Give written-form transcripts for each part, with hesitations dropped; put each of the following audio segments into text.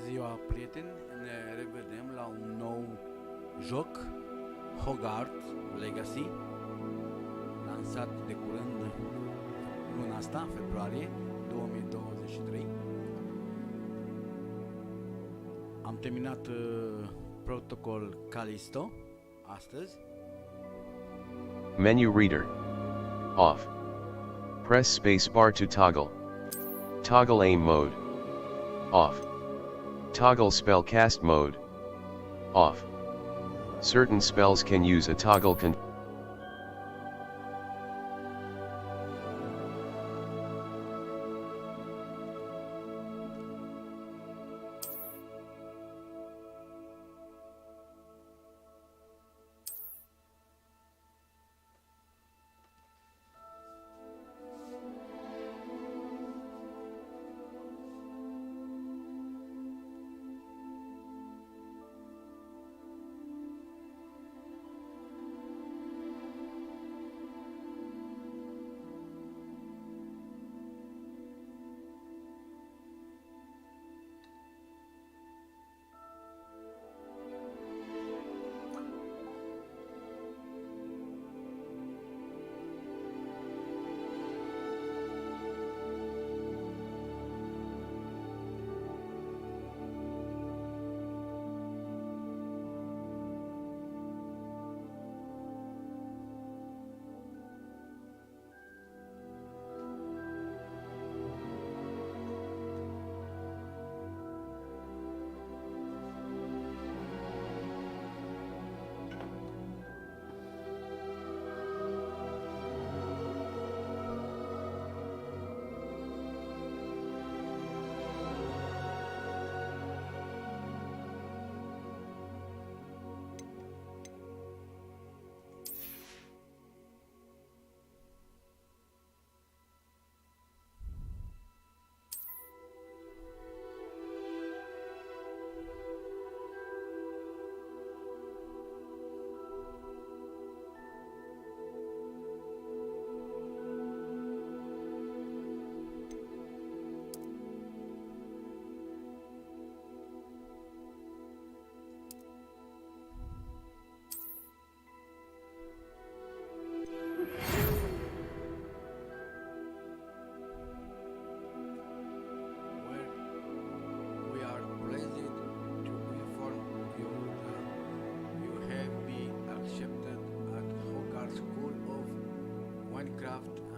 ziua, prieteni! Ne revedem la un nou joc, Hogwarts Legacy, lansat de curând luna asta, februarie 2023. Am terminat protocol Callisto astăzi. Menu reader. Off. Press space bar to toggle. Toggle aim mode. Off. Toggle spell cast mode. Off. Certain spells can use a toggle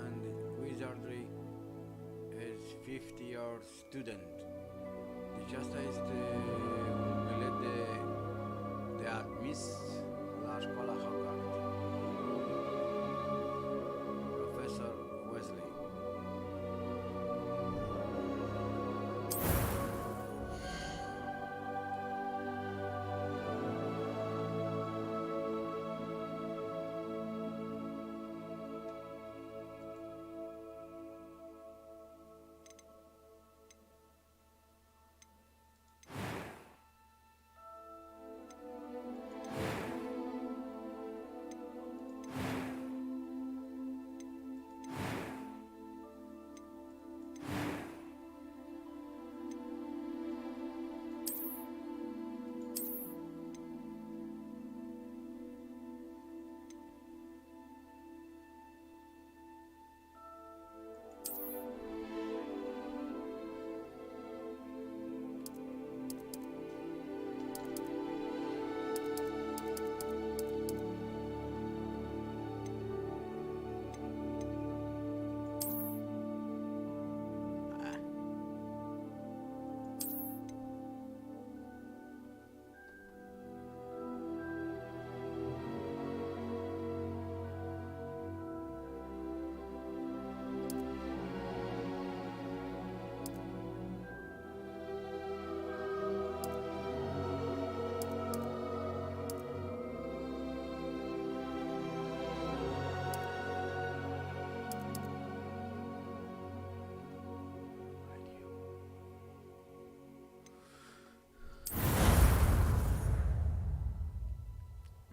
and Wizardry as 50-year student. Deci asta este un bilet de admis la școala Hogwarts. Profesor Weasley.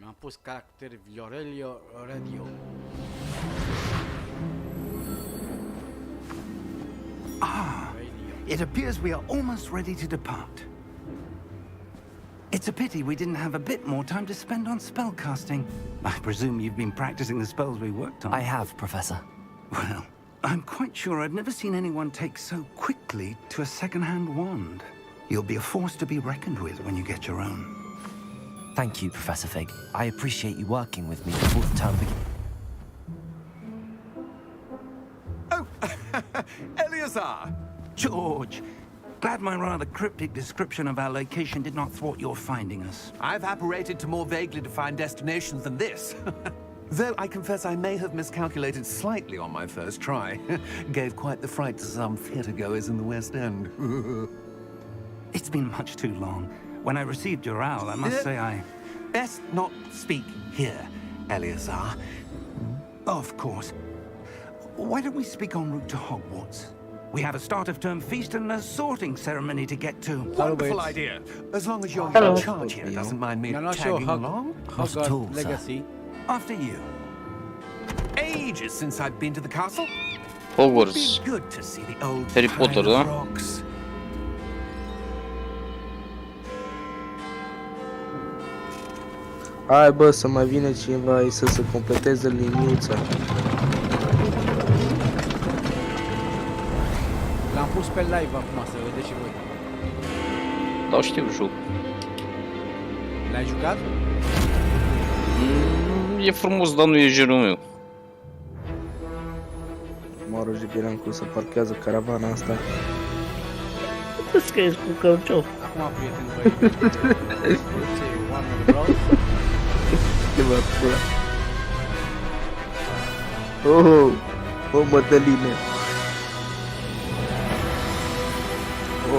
Mi-am pus caracter Viorelio Radio. It appears we are almost ready to depart. It's a pity we didn't have a bit more time to spend on spellcasting. I presume you've been practicing the spells we worked on. I have, Professor. Well, I'm quite sure I've never seen anyone take so quickly to a second-hand wand. You'll be a force to be reckoned with when you get your own. Thank you, Professor Fig. I appreciate you working with me before the term begins. Oh, Eleazar! George, glad my rather cryptic description of our location did not thwart your finding us. I've apparated to more vaguely defined destinations than this. Though I confess I may have miscalculated slightly on my first try. Gave quite the fright to some theatre-goers in the West End. It's been much too long. When I received your owl, I must say I... Best not speak here, Eleazar. Of course. Why don't we speak en route to Hogwarts? We have a start-of-term feast and a sorting ceremony to get to. Wonderful idea. As long as your Hello. charge here doesn't mind me I'm not sure. tagging along. Not at all, Hogwarts sir. Legacy. After you. Ages since I've been to the castle. Hogwarts. Be good to see the old Harry pile of Potter'da. rocks. Hai bă, să mai vină cineva aici să se completeze liniuța. L-am pus pe live acum să vedeți și voi. Da, știu joc. L-ai jucat? E frumos, dar nu e genul meu. Mă rog, eram cum să parchează caravana asta. Că ești cu căuciou. Acum, prieteni, voi... Warner Bros. Ce vă pula. Oh, oh, Mădălină.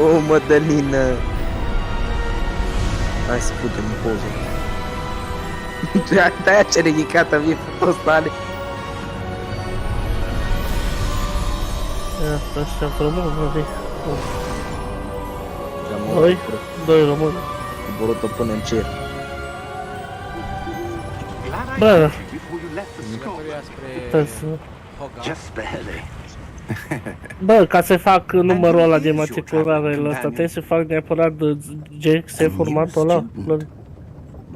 Oh, Mădălină. Hai să putem în poză. De-aia ce ridicată mi-e postale. Asta așa frumos, mă zic. Da, Doi, doi români. coborât-o până în cer. Bă, Before you left the school. Călătoria spre trebuie să... Hogwarts. Just barely. Bă, ca să fac numărul ăla de matriculare la ăsta, trebuie să fac neapărat de GX formatul ăla.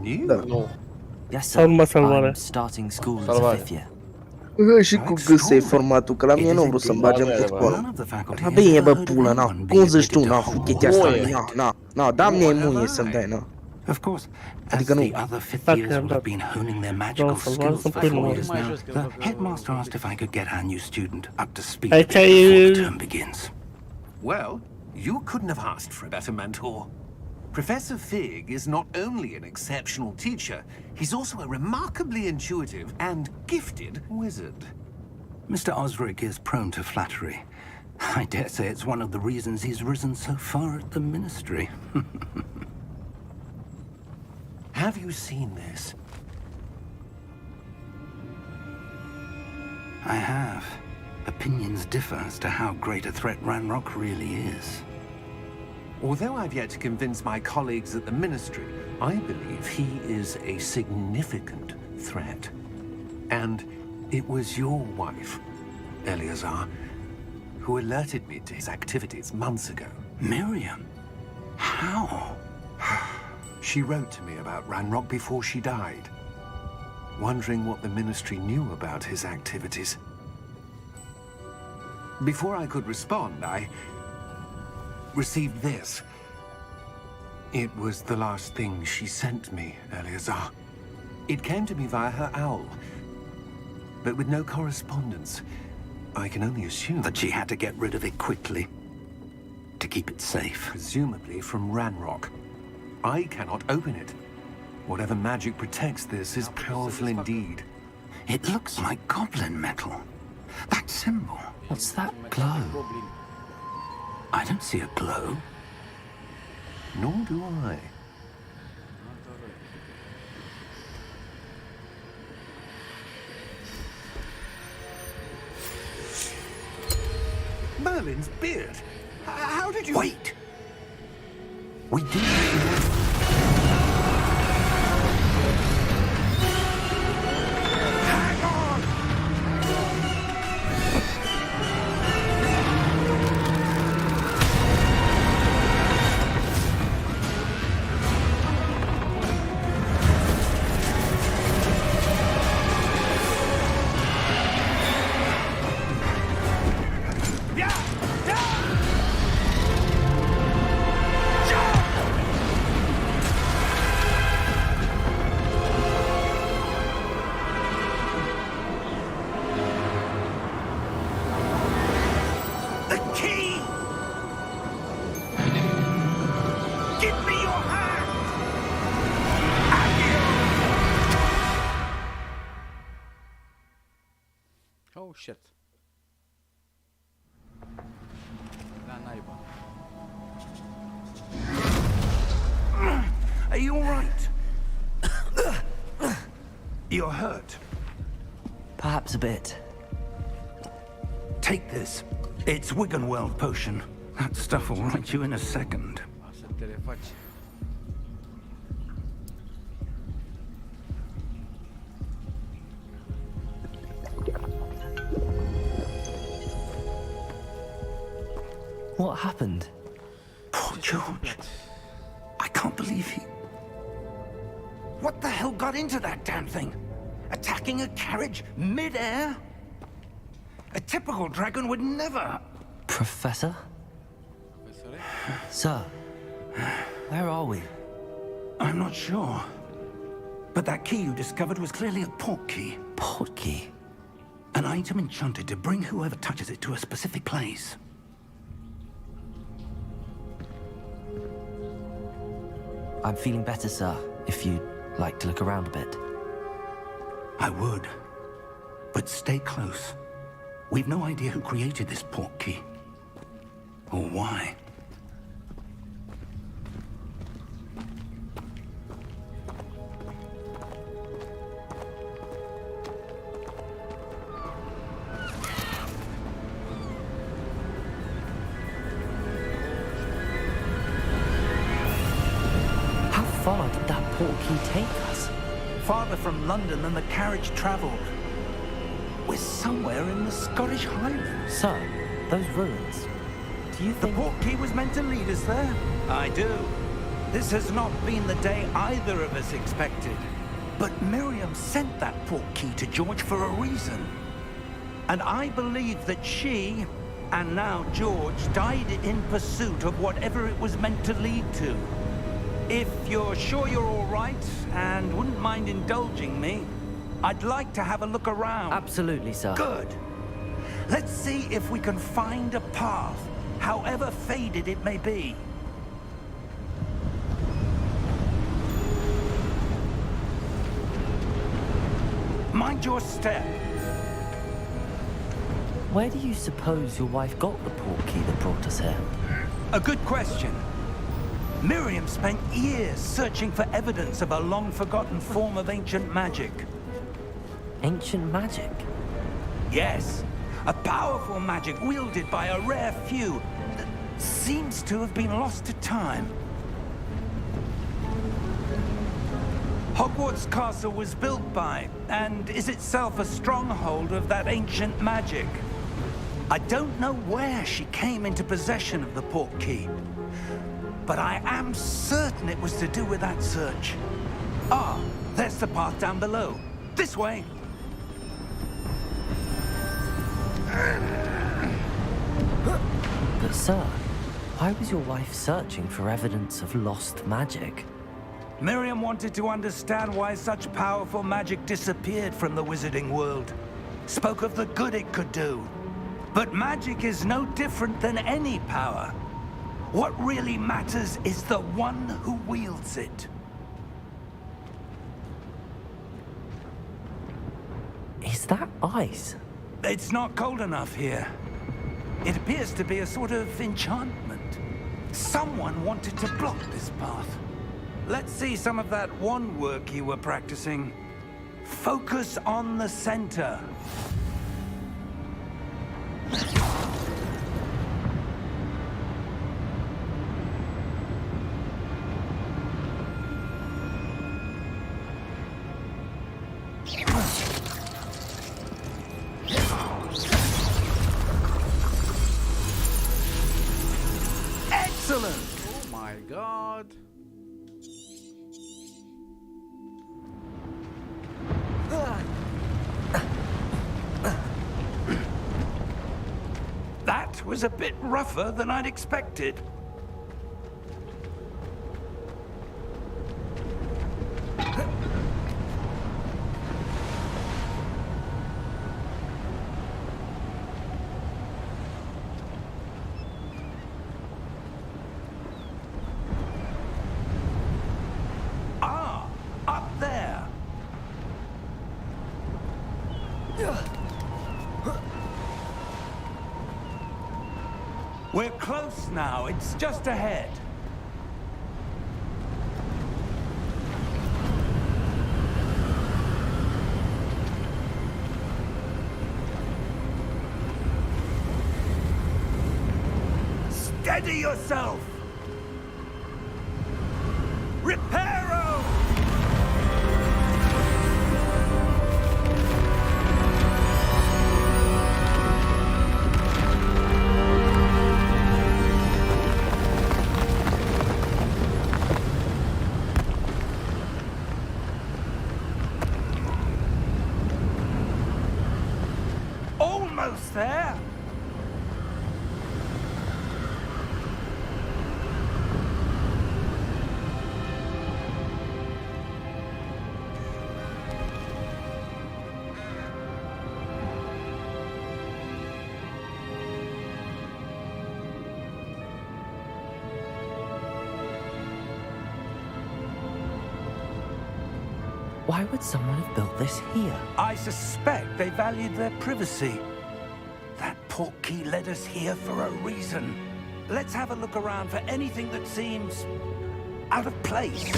New? Da. Yes, Sau sir. numai salvare. I'm starting school as a Salvare. fifth year. Și cu gâsei formatul, că la mine nu vreau să-mi bagem cu școală. None of the faculty Da has bine, ever bă, heard of pula, na. anyone Cum being zici tu, admitted na, to chestia asta, Hogwarts. na, da, mie muie să-mi dai, na. Of course, as Adică nu. the other fifth Dacă years am would have dat. been honing their magical să-l skills văd, să for pui 4 numărul. years Mai now, jos, că the văd că- headmaster asked if I could get our new student up to speed Aici before e- the term begins. Well, you couldn't have asked for a better mentor. Professor Fig is not only an exceptional teacher, he's also a remarkably intuitive and gifted wizard. Mr. Osric is prone to flattery. I dare say it's one of the reasons he's risen so far at the ministry. Have you seen this? I have. Opinions differ as to how great a threat Ranrock really is. Although I've yet to convince my colleagues at the ministry, I believe he is a significant threat. And it was your wife, Eleazar, who alerted me to his activities months ago. Miriam? How? She wrote to me about Ranrock before she died, wondering what the ministry knew about his activities. Before I could respond, I received this. It was the last thing she sent me, Eleazar. It came to me via her owl, but with no correspondence. I can only assume That she had to get rid of it quickly to keep it safe. presumably from Ranrock. I cannot open it. Whatever magic protects this is powerful indeed. It looks like goblin metal. That symbol. What's that glow? Goblin. I don't see a glow. Nor do I. Merlin's beard. How did you... Wait! We do. Hang on! shit. La naiba. Are you all right? You're hurt. Perhaps a bit. Take this. It's Wiggenweld potion. That stuff will right you in a second. Să te refaci. What happened? Poor George. I can't believe he... What the hell got into that damn thing? Attacking a carriage mid-air? A typical dragon would never... Professor? Profesore? Sir, where are we? I'm not sure. But that key you discovered was clearly a port key. Port key? An item enchanted to bring whoever touches it to a specific place. I'm feeling better, sir, if you'd like to look around a bit. I would. But stay close. We've no idea who created this port key. Or why. How far did that port key take us? Farther from London than the carriage traveled. We're somewhere in the Scottish Highlands. Sir, those ruins. Do you The think... port key was meant to lead us there? I do. This has not been the day either of us expected. But Miriam sent that port key to George for a reason. And I believe that she, and now George, died in pursuit of whatever it was meant to lead to. If you're sure you're all right, and wouldn't mind indulging me, I'd like to have a look around. Absolutely, sir. Good. Let's see if we can find a path, however faded it may be. Mind your step. Where do you suppose your wife got the port key that brought us here? A good question. Miriam spent years searching for evidence of a long-forgotten form of ancient magic. Ancient magic? Yes, a powerful magic wielded by a rare few that seems to have been lost to time. Hogwarts Castle was built by, and is itself a stronghold of that ancient magic. I don't know where she came into possession of the port key, but I am certain it was to do with that search. Ah, there's the path down below. This way. But sir, why was your wife searching for evidence of lost magic? Miriam wanted to understand why such powerful magic disappeared from the wizarding world. Spoke of the good it could do. But magic is no different than any power. What really matters is the one who wields it. Is that ice? It's not cold enough here. It appears to be a sort of enchantment. Someone wanted to block this path. Let's see some of that wand work you were practicing. Focus on the center. Excellent! Oh my god. That was a bit rougher than I'd expected. Ah, up there. We're close now. It's just ahead. Steady yourself! Reparo! Almost there! Why would someone have built this here? I suspect they valued their privacy. That portkey led us here for a reason. Let's have a look around for anything that seems out of place.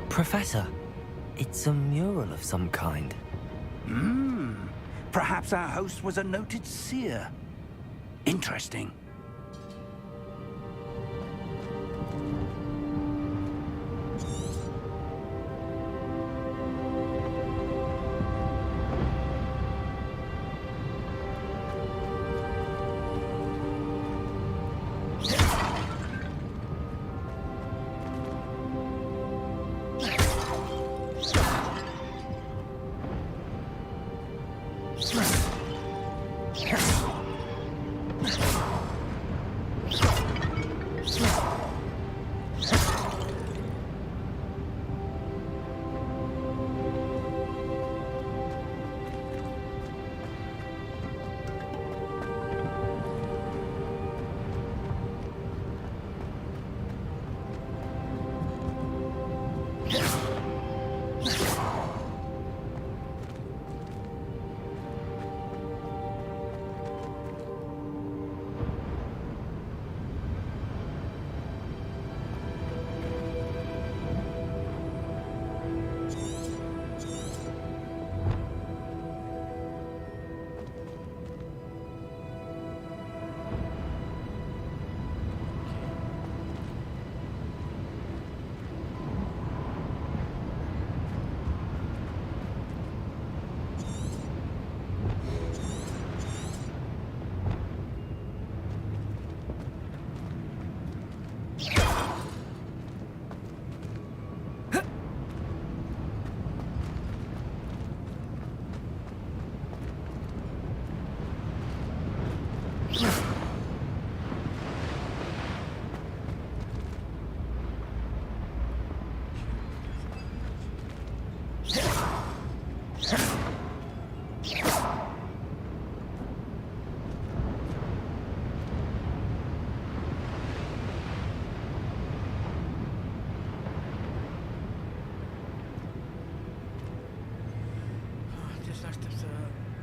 Professor, it's a mural of some kind. Perhaps our host was a noted seer. Interesting.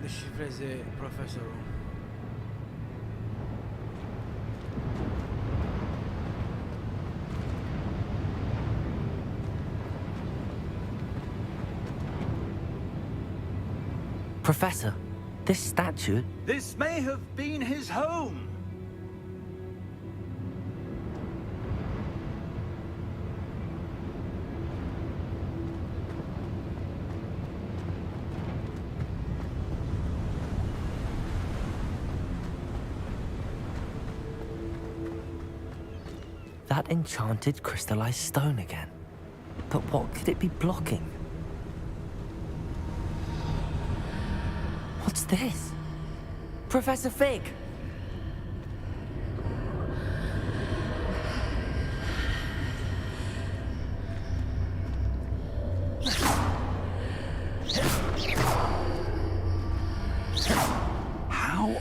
deșifreze profesorul. Professor, this statue... This may have been his home. That enchanted crystallized stone again. But what could it be blocking? What's this? Professor Fig!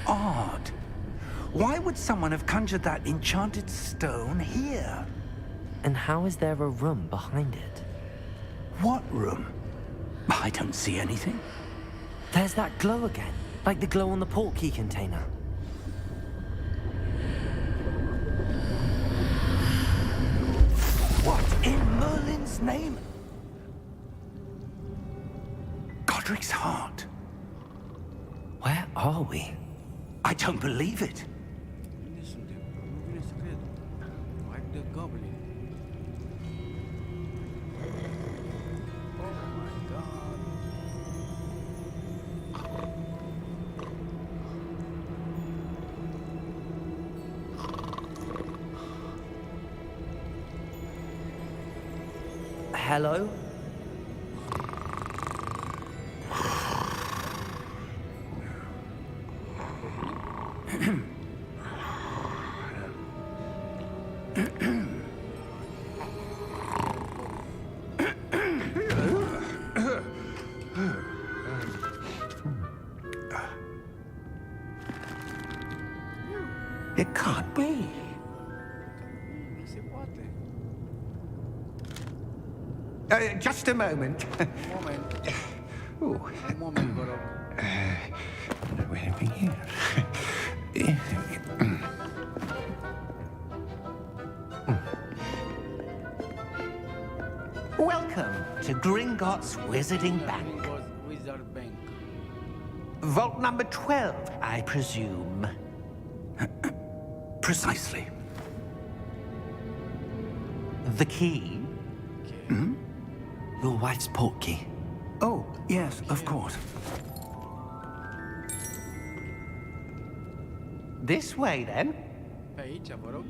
odd. Why would someone have conjured that enchanted stone here? And how is there a room behind it? What room? I don't see anything. There's that glow again, like the glow on the portkey container. What in Merlin's name? Godric's heart. Where are we? I don't believe it. Unde suntem? Nu vine să cred. Wipe the goblin. Oh my god. Hello? It can't be. Nu se poate. Just a moment. Moment. Ooh, Un moment, vă rog. where are we here? Welcome to Gringotts Wizarding Bank. Wizard Bank. Vault number 12, I presume. Precisely. The key? Okay. Your wife's portkey. Oh, yes, of course. This way, then. Pe aici, vă rog.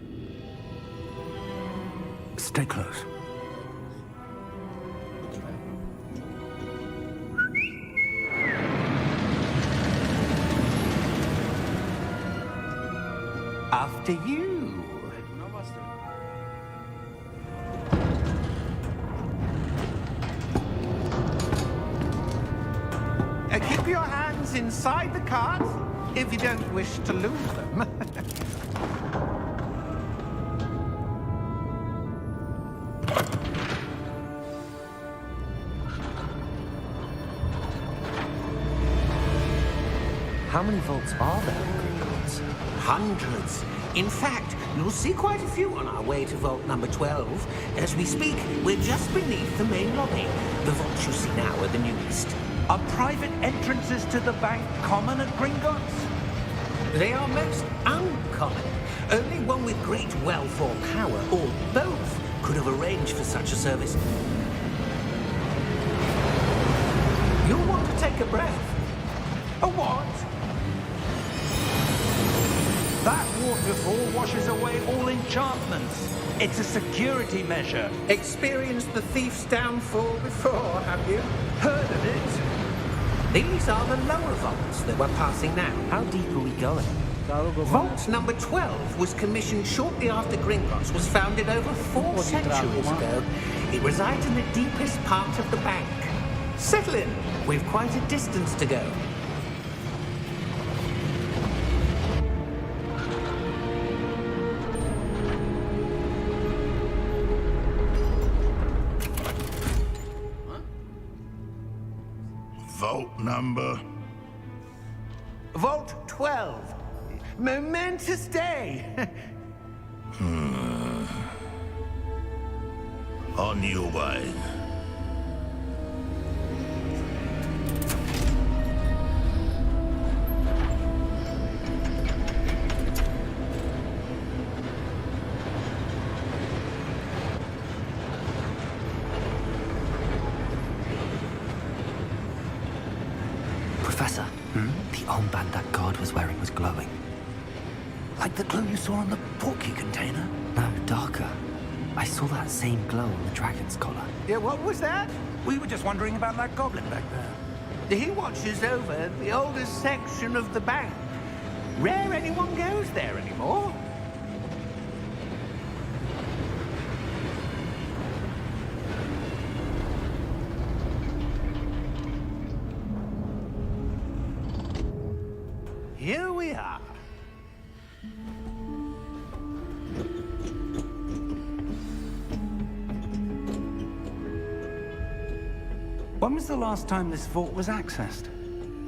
Stay close. After you. Dumneavoastră. Keep your hands inside the cart if you don't wish to lose them. How many vaults are there in Gringotts? Hundreds. In fact, you'll see quite a few on our way to vault number 12. As we speak, we're just beneath the main lobby. The vaults you see now are the newest. Are private entrances to the bank common at Gringotts? They are most uncommon. Only one with great wealth or power, or both, could have arranged for such a service. You'll want to take a breath. A what? That waterfall washes away all enchantments. It's a security measure. Experienced the thief's downfall before, have you? Heard of it? These are the lower vaults that we're passing now. How deep are we going? Vault number 12 was commissioned shortly after Gringotts was founded over 4 centuries ago. It resides in the deepest part of the bank. Settle in. We've quite a distance to go. Vault number? Vault 12. Momentous day. On your way. Professor, the armband that guard was wearing was glowing. Like the glow you saw on the portkey container? No, darker. I saw that same glow on the dragon's collar. Yeah, what was that? We were just wondering about that goblin back there. He watches over the oldest section of the bank. Rare anyone goes there anymore. Here we are. When was the last time this vault was accessed?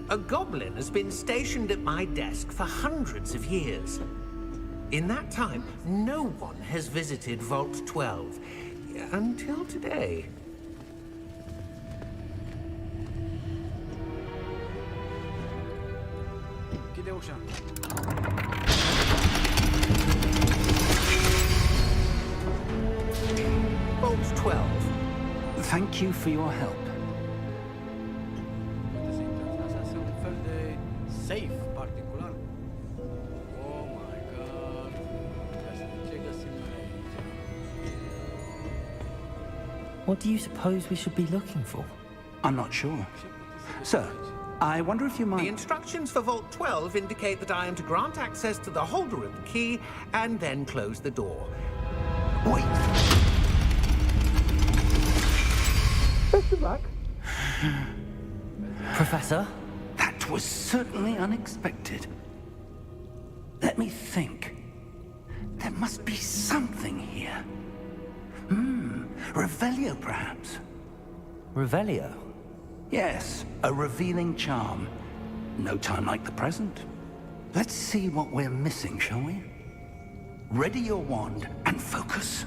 A goblin has been stationed at my desk for hundreds of years. In that time, no one has visited Vault 12. Until today. كده وشان. Vault 12. Thank you for your help. Asta un fel de safe particular. Oh my god. Ce găsim noi aici? What do you suppose we should be looking for? I'm not sure. Sir, I wonder if you The might... instructions for Vault 12 indicate that I am to grant access to the holder of the key and then close the door. Wait! Professor? That was certainly unexpected. Let me think. There must be something here. Revelio, perhaps? Revelio? Yes, a revealing charm. No time like the present. Let's see what we're missing, shall we? Ready your wand and focus.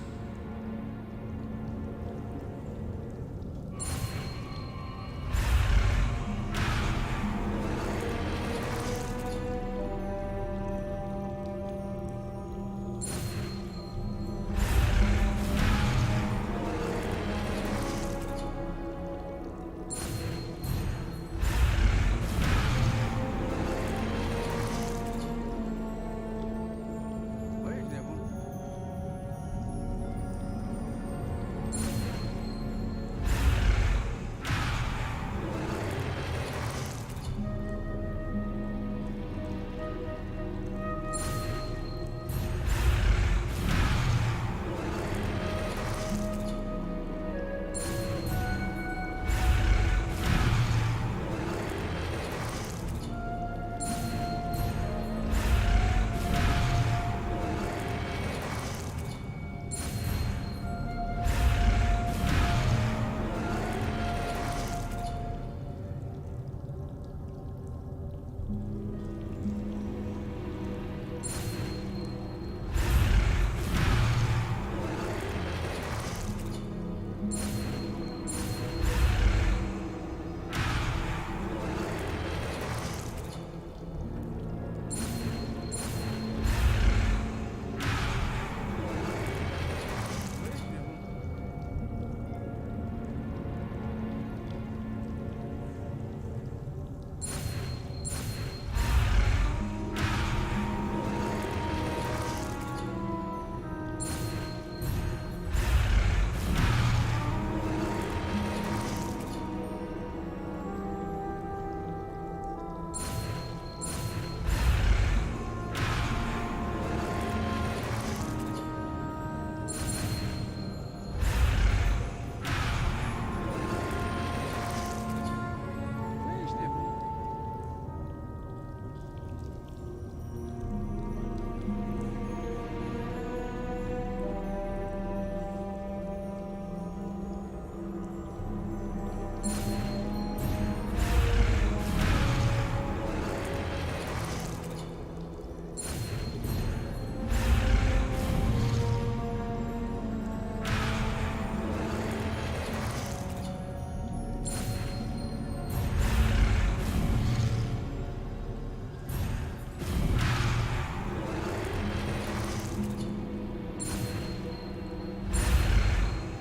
Băi, ești nebun.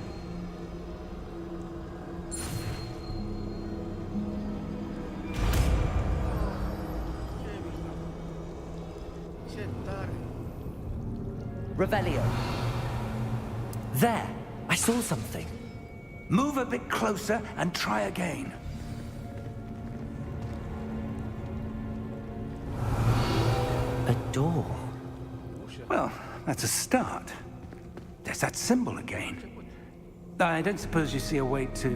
Băi, ești nebun. Băi, ești nebun. Ce mișto. Ce tare. Revelio. There! I saw something. Move a bit closer and try again. A door. Well, that's a start. There's that symbol again. I don't suppose you see a way to...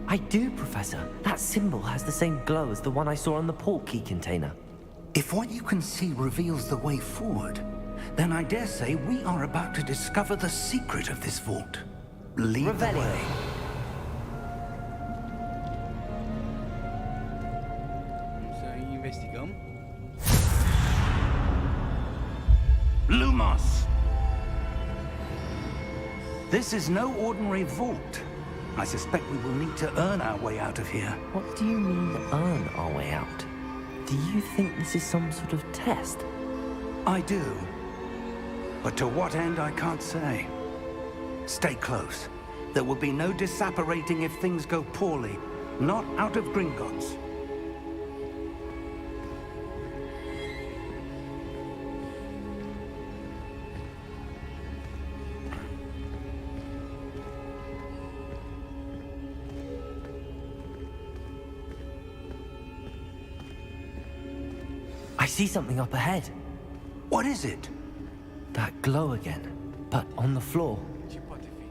I do, Professor. That symbol has the same glow as the one I saw on the port key container. If what you can see reveals the way forward, then I dare say we are about to discover the secret of this vault. Lead the Revelio. way. Lumos! This is no ordinary vault. I suspect we will need to earn our way out of here. What do you mean, earn our way out? Do you think this is some sort of test? I do. But to what end, I can't say. Stay close. There will be no disapparating if things go poorly. Not out of Gringotts. I see something up ahead. What is it? That glow again, but on the floor. Ce poate fi?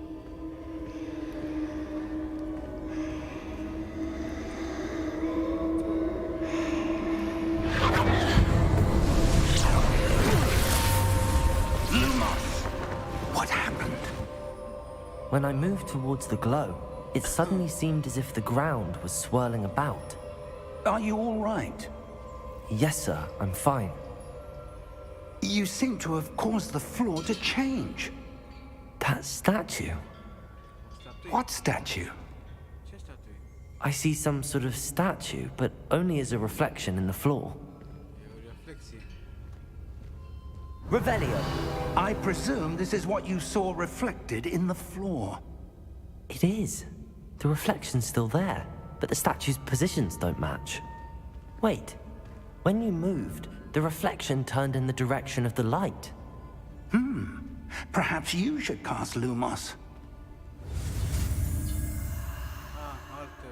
Lumos! What happened? When I moved towards the glow, it suddenly seemed as if the ground was swirling about. Are you all right? Yes, sir, I'm fine. You seem to have caused the floor to change. That statue. What statue? Ce statue? I see some sort of statue, but only as a reflection in the floor. E o reflexie. Revelio! I presume this is what you saw reflected in the floor. It is. The reflection's still there, but the statue's positions don't match. Wait. When you moved, the reflection turned in the direction of the light. Perhaps you should cast Lumos. Altă...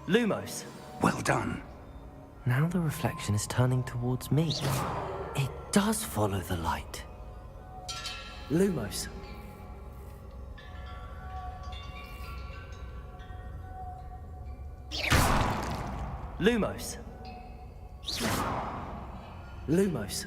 Lumos! Well done. Now the reflection is turning towards me. It does follow the light. Lumos. Lumos. Lumos.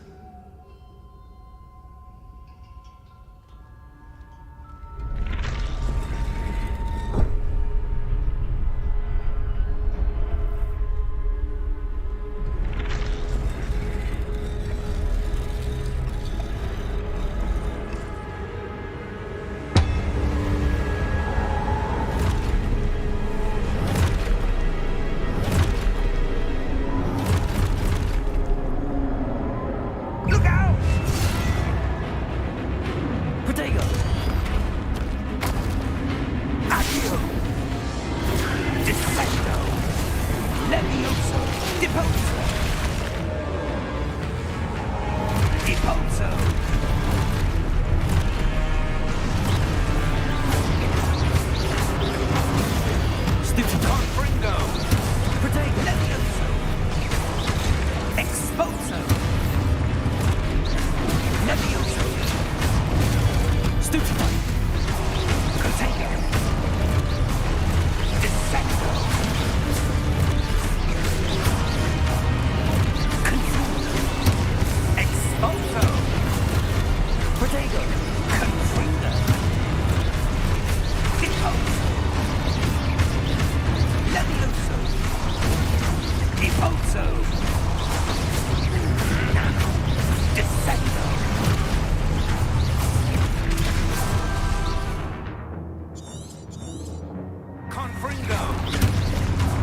Confringo.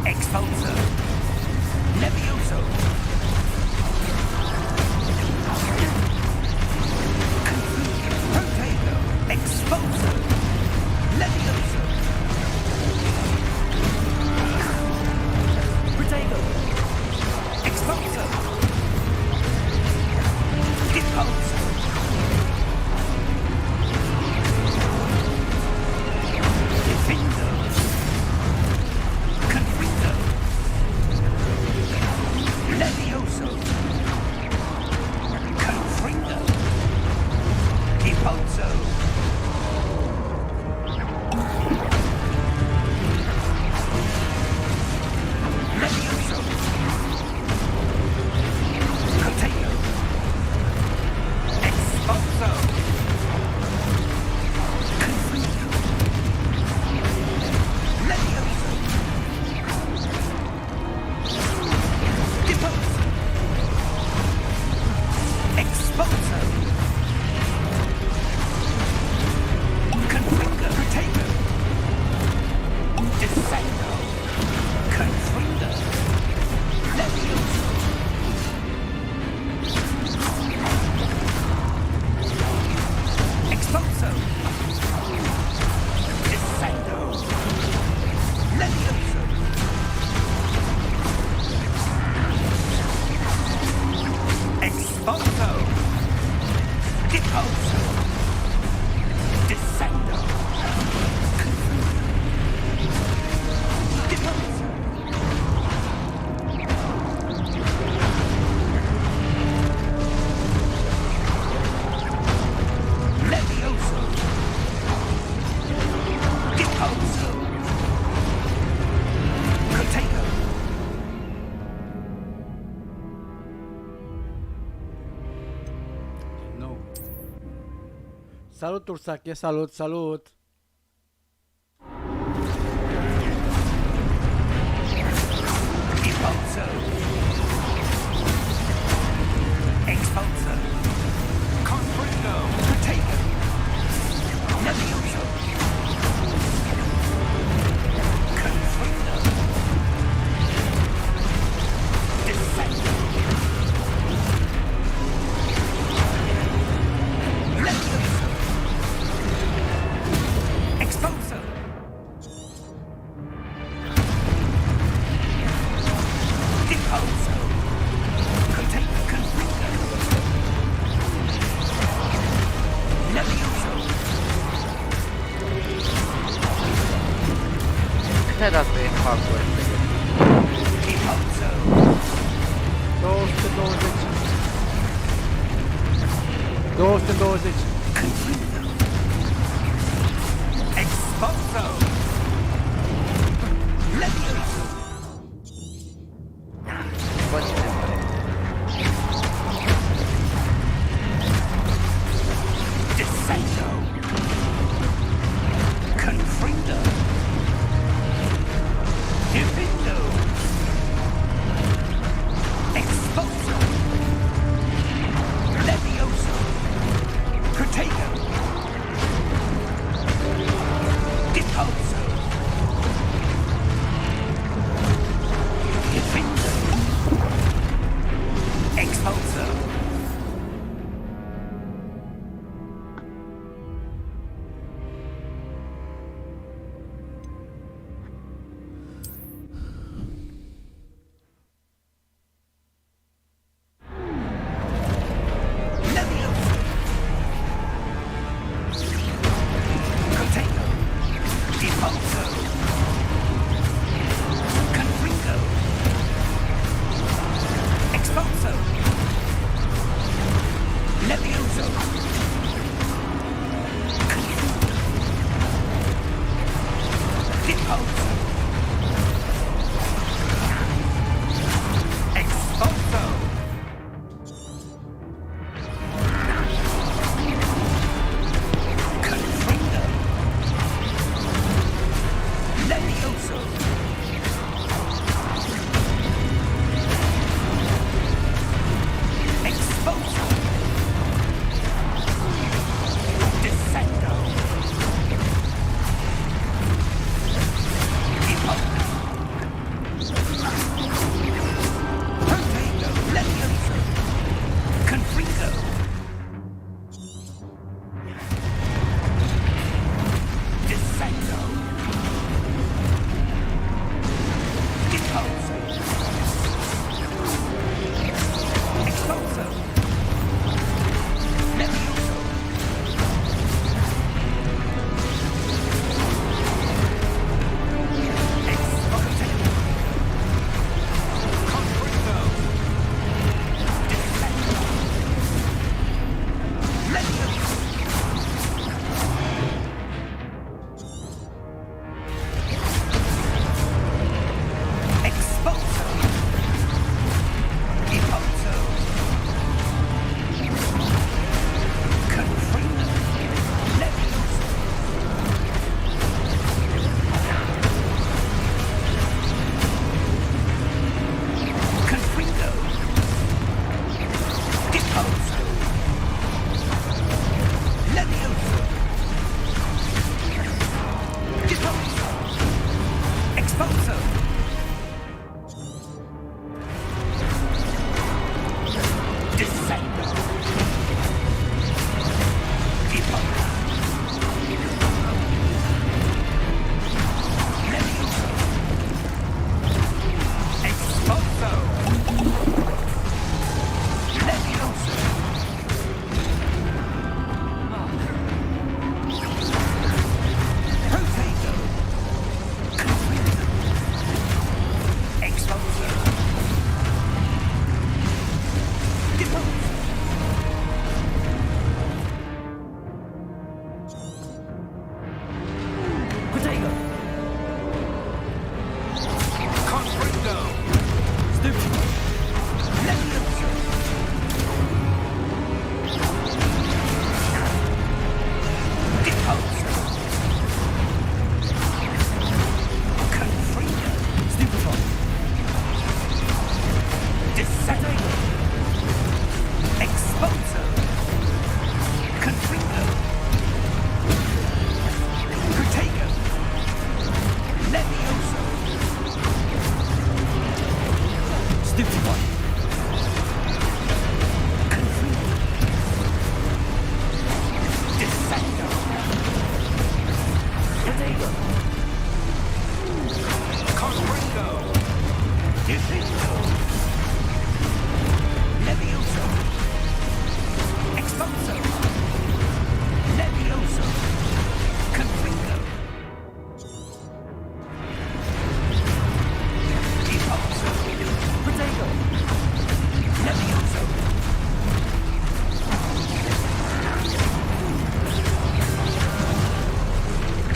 Expulso. Levioso. Protego. Expulso. Levioso. Protego. Expulso. Expulso. Defendo. Confringo. Levioso. Confringo. Expulso. Levioso. Protego. Expulso. Confringo. Levioso. Deposo. Expulso. Confringo. Protego. Descendo. Confringo. Levioso. Expulso. Descendo. Levioso. Expulso. Deposo. Descendo. Deposo. Levioso. Deposo. Protego. Nu. Salut, Ursache, salut, salut! Expulso. Expulso. Confringo. Protego. Levioso. Confringo. Descendo. Levioso. Expulso. Deposo. Protego. Confringo. Levioso. Teraz to jest Hogwarts Legacy. Deposo. 220. Expulso. Levioso. Bądź dobry. Descendo. Confringo. Defendo. Expulso. Levioso. Protego. Deposo. Defendo. Expulso. Levioso. Protego. Deposo. Confringo. Expulso. Levioso. Confringo. Deposo. Expulso. Confringo. Levioso. Expulso. Descendo.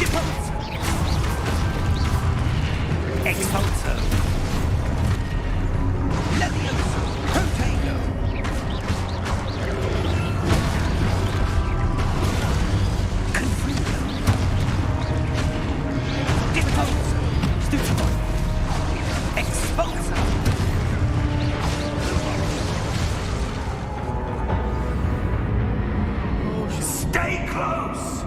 Depulso. Expulso. Levioso. Protego. Confringo. Depulso. Stupefy. Expulso. Stay close!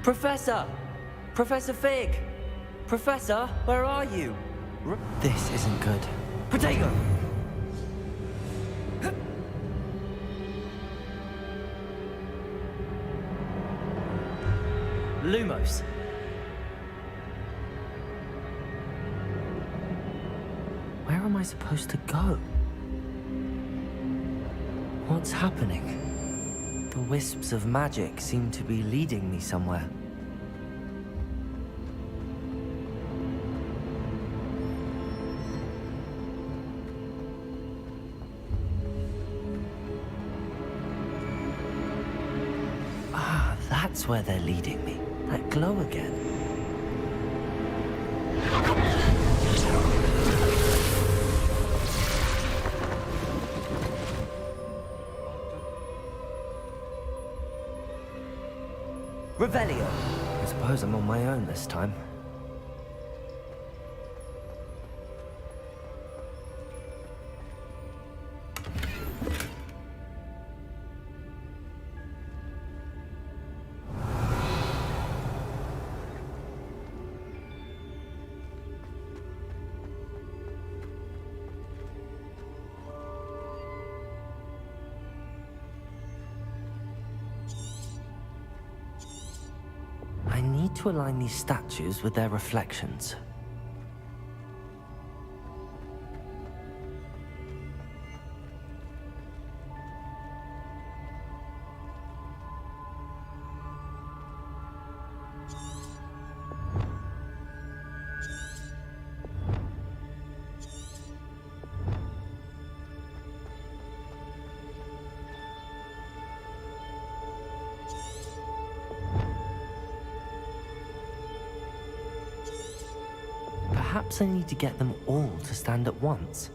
Professor! Professor Fig! Professor, where are you? This isn't good. Protego! Lumos! Where am I supposed to go? What's happening? The wisps of magic seem to be leading me somewhere. Ah, that's where they're leading me. That glow again. Revelio. I suppose I'm on my own this time. I need to align these statues with their reflections. Perhaps I need to get them all to stand at once.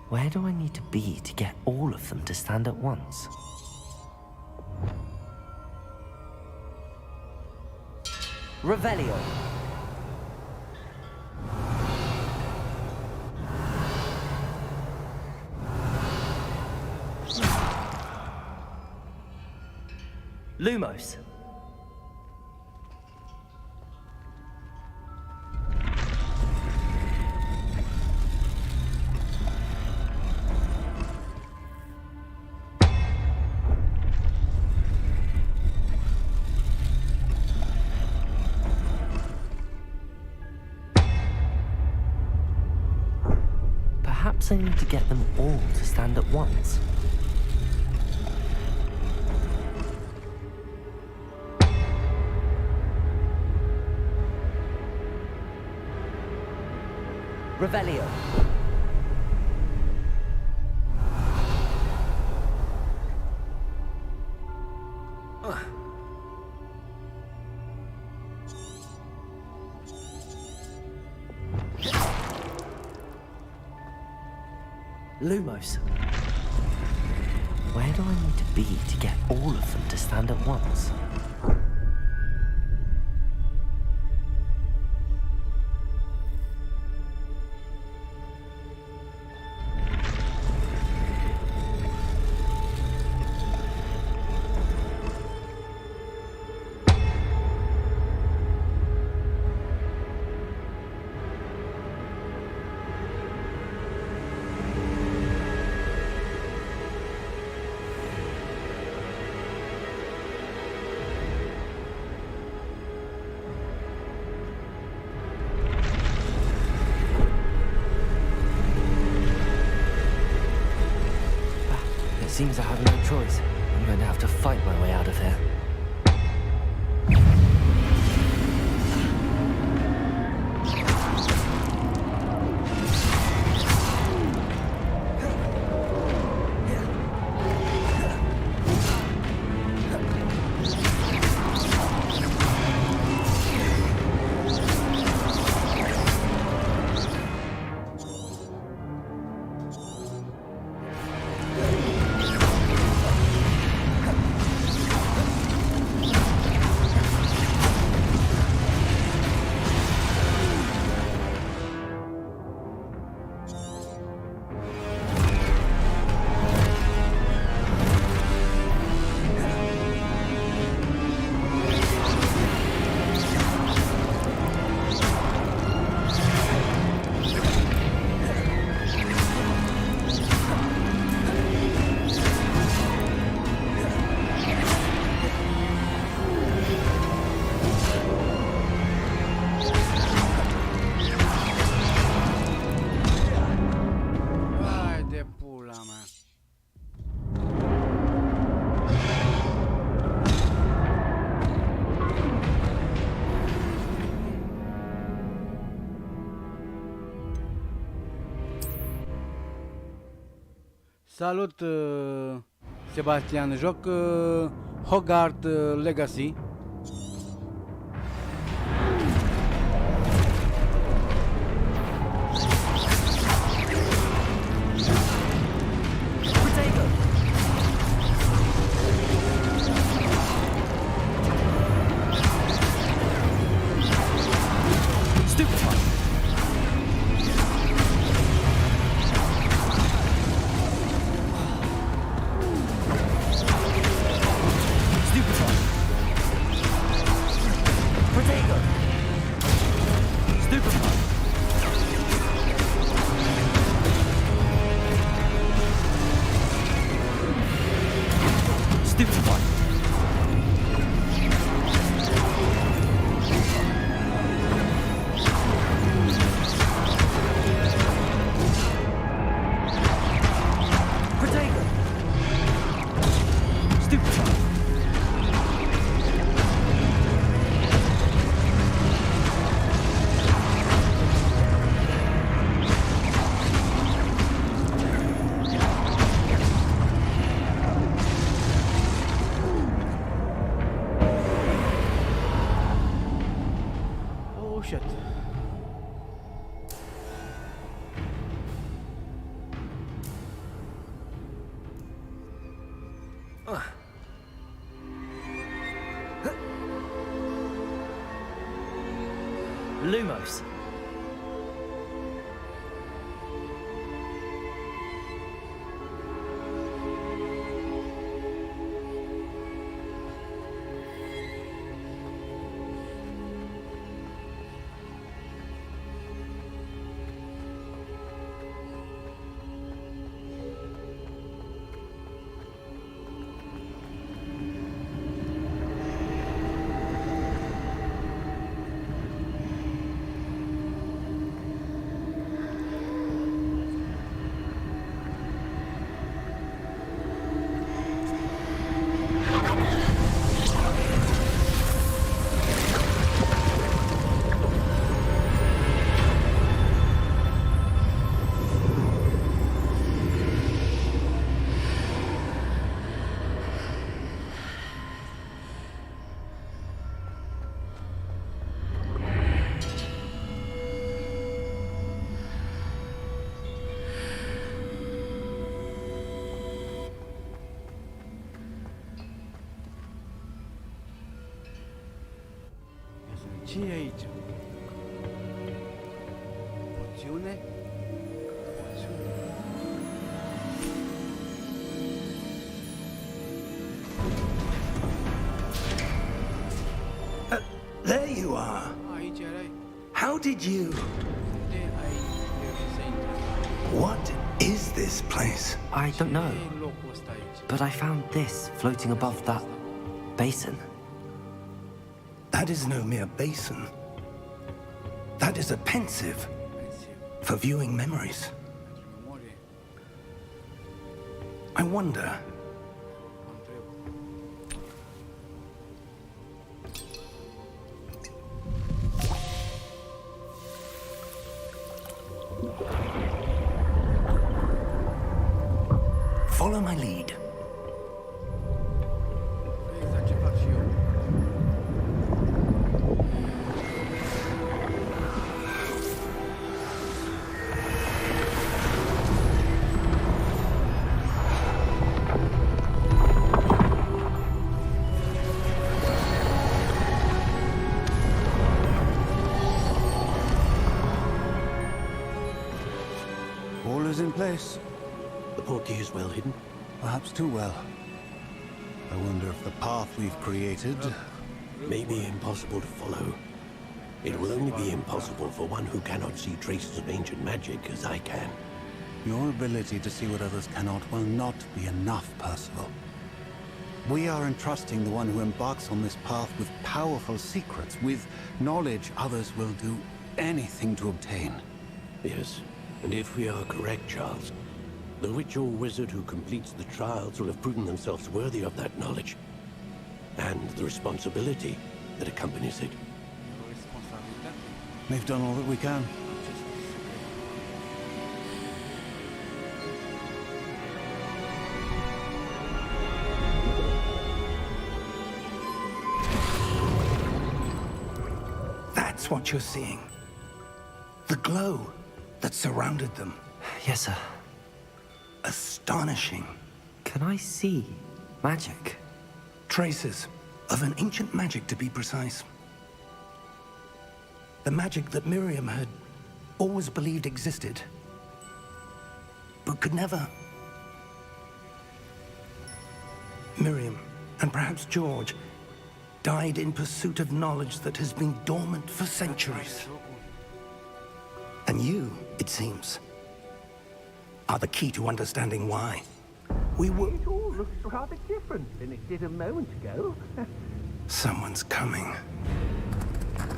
Where do I need to be to get all of them to stand at once? Revelio. Lumos. Perhaps I need to get them all to stand at once. Revelio. Lumos. Where do I need to be to get all of them to stand at once? Seems I have no choice. I'm going to have to fight my way out of here. Vai de pula mea. Salut, Sebastian, joc Hogwarts Legacy. Oh shit. Lumos. Ce e aici? Poțiune? Poțiune. There you are. Aici erai. How did you... Unde ai reușit să intri? What is this place? I don't know, Ce e locul ăsta aici? but I found this floating above that basin. That is no mere basin. That is a pensive Pensiv. for viewing memories. Pentru memorie. I wonder. Follow my lead. Exact ce fac și eu. All is in place. The portkey is well hidden. Perhaps too well. I wonder if the path we've created... May be impossible to follow. It will only be impossible for one who cannot see traces of ancient magic as I can. Your ability to see what others cannot will not be enough, Percival. We are entrusting the one who embarks on this path with powerful secrets, with knowledge others will do anything to obtain. Yes, and if we are correct, Charles, the witch or wizard who completes the trials will have proven themselves worthy of that knowledge. And the responsibility that accompanies it. O responsabilitate. We've done all that we can. Acest secret. That's what you're seeing. The glow that surrounded them. Yes, sir. Astonishing. Can I see magic? Traces of an ancient magic, to be precise. The magic that Miriam had always believed existed, but could never. Miriam, and perhaps George, died in pursuit of knowledge that has been dormant for centuries. And you, it seems, are the key to understanding why. We were... It all looks rather different than it did a moment ago. Someone's coming.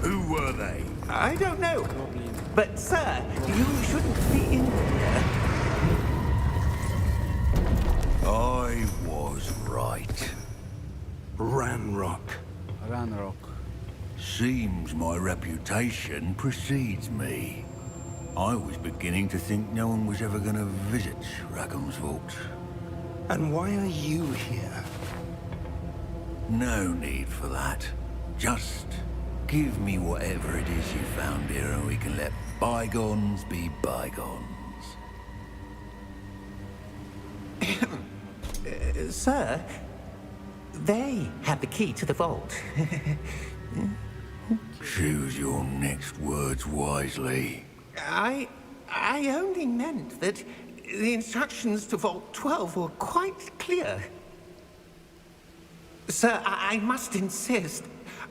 Who were they? I don't know. But, sir, you shouldn't be in here. I was right. Ranrock. Ranrock. Seems my reputation precedes me. I was beginning to think no one was ever going to visit Rackham's vault. And why are you here? No need for that. Just give me whatever it is you found here and we can let bygones be bygones. Sir, they have the key to the vault. Choose your next words wisely. I only meant that the instructions to Vault 12 were quite clear. Sir, I must insist.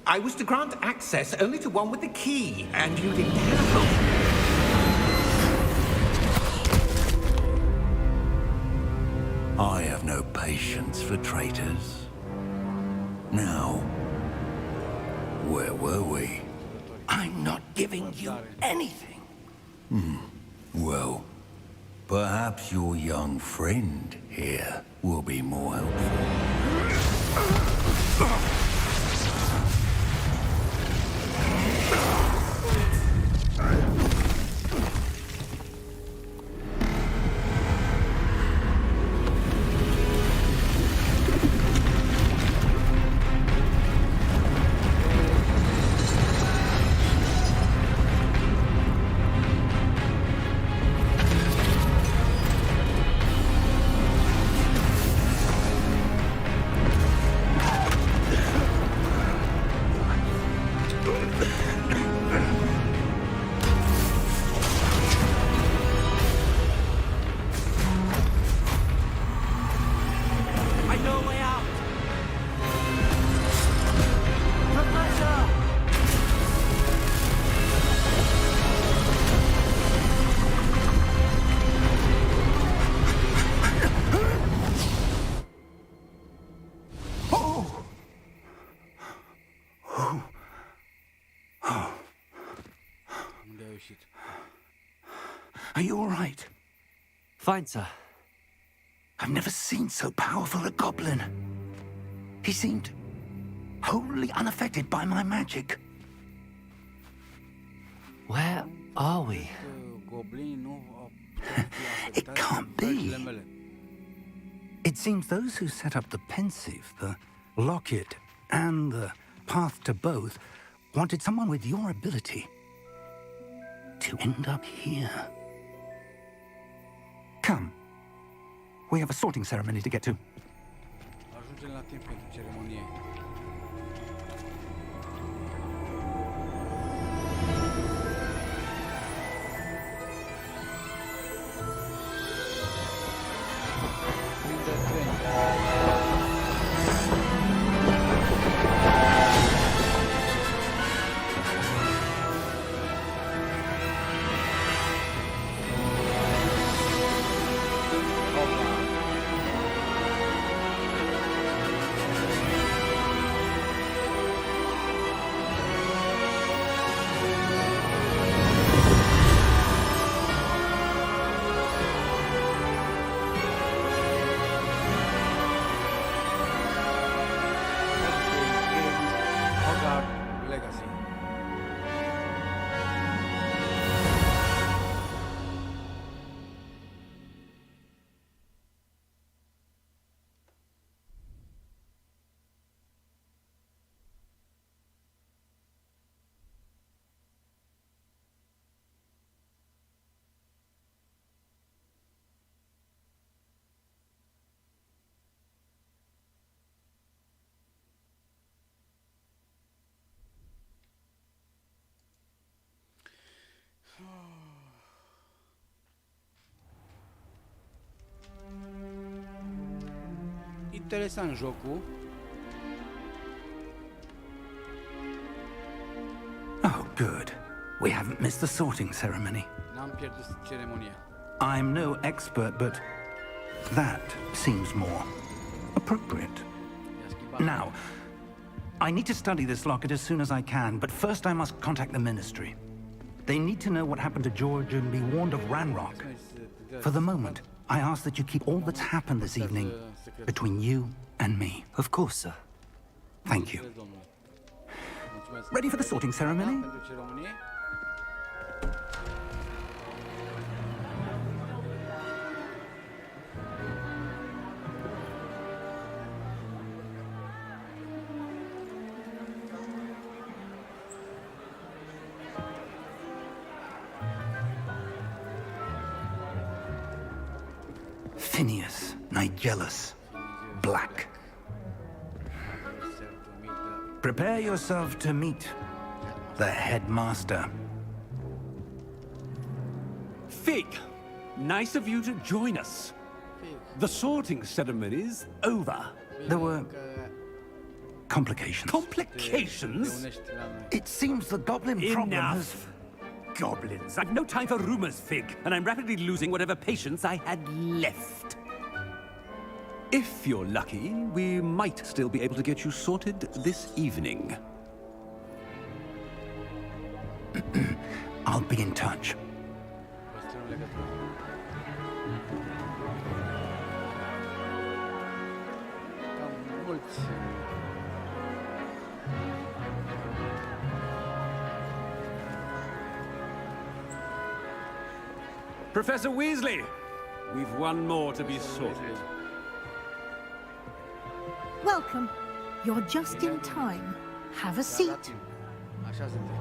I was to grant access only to one with the key, and you didn't have. I have no patience for traitors. Now, where were we? I'm not giving you anything. Well, perhaps your young friend here will be more helpful. Are you all right? Fine, sir. I've never seen so powerful a goblin. He seemed wholly unaffected by my magic. Where are we? It can't be. It seems those who set up the pensive, the locket, and the path to both wanted someone with your ability to end up here. Come. We have a sorting ceremony to get to. Ajungem la timp pentru ceremonie. Prinde tren. Hogwarts Legacy. Interesant jocul. Oh, good. We haven't missed the sorting ceremony. N-am pierdut ceremonia. I'm no expert, but that seems more appropriate. I-a schimbat. Now, I need to study this locket as soon as I can, but first I must contact the Ministry. They need to know what happened to George and be warned of Ranrock. For the moment, I ask that you keep all that's happened this evening between you and me. Of course, sir. Thank you. Domnule. Mulțumesc. Ready for the sorting ceremony? Pentru ceremonie. Phineas, Nigellus, Black. Prepare yourself to meet the headmaster. Fig, nice of you to join us. The sorting ceremony's over. There were complications. Complications? It seems the goblin problem has... Enough. Goblins. I've no time for rumors, Fig, and I'm rapidly losing whatever patience I had left. If you're lucky, we might still be able to get you sorted this evening. I'll be in touch. Păstrăm legătura. Cam mulți. Professor Weasley, we've one more to be sorted. Welcome. You're just in time. Have a seat. Așa suntem.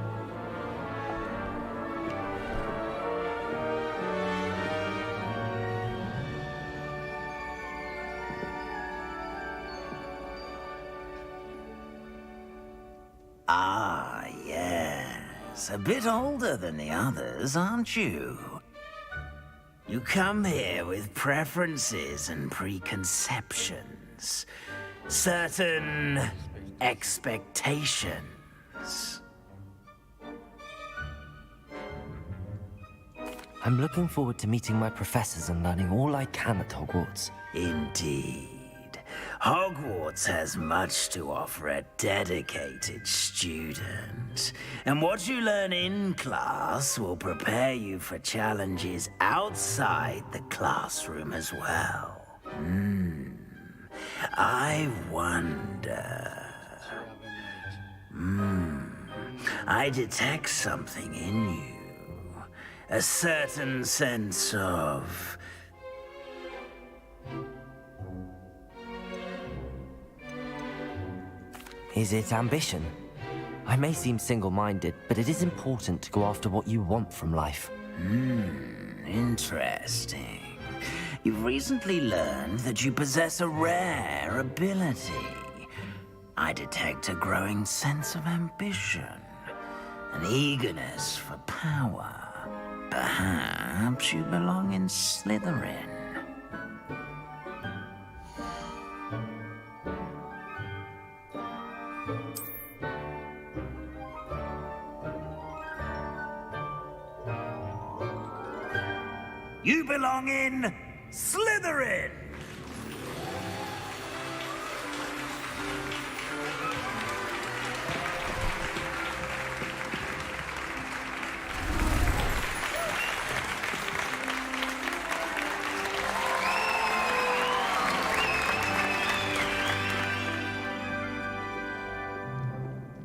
Ah, yes. A bit older than the others, aren't you? You come here with preferences and preconceptions. Certain expectations. I'm looking forward to meeting my professors and learning all I can at Hogwarts. Indeed. Hogwarts has much to offer a dedicated student. And what you learn in class will prepare you for challenges outside the classroom as well. I wonder. I detect something in you. A certain sense of... Is it ambition? I may seem single-minded, but it is important to go after what you want from life. Interesting. You've recently learned that you possess a rare ability. I detect a growing sense of ambition, an eagerness for power. Perhaps you belong in Slytherin. You belong in Slytherin!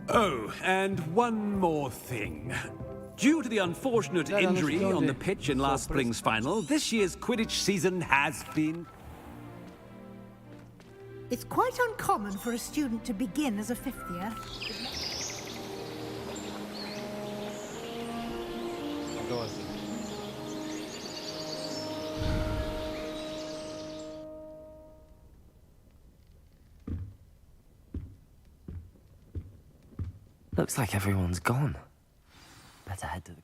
Oh, and one more thing. Due to the unfortunate injury on the pitch in last spring's final, this year's Quidditch season has been... It's quite uncommon for a student to begin as a fifth year. Looks like everyone's gone. Better head to the...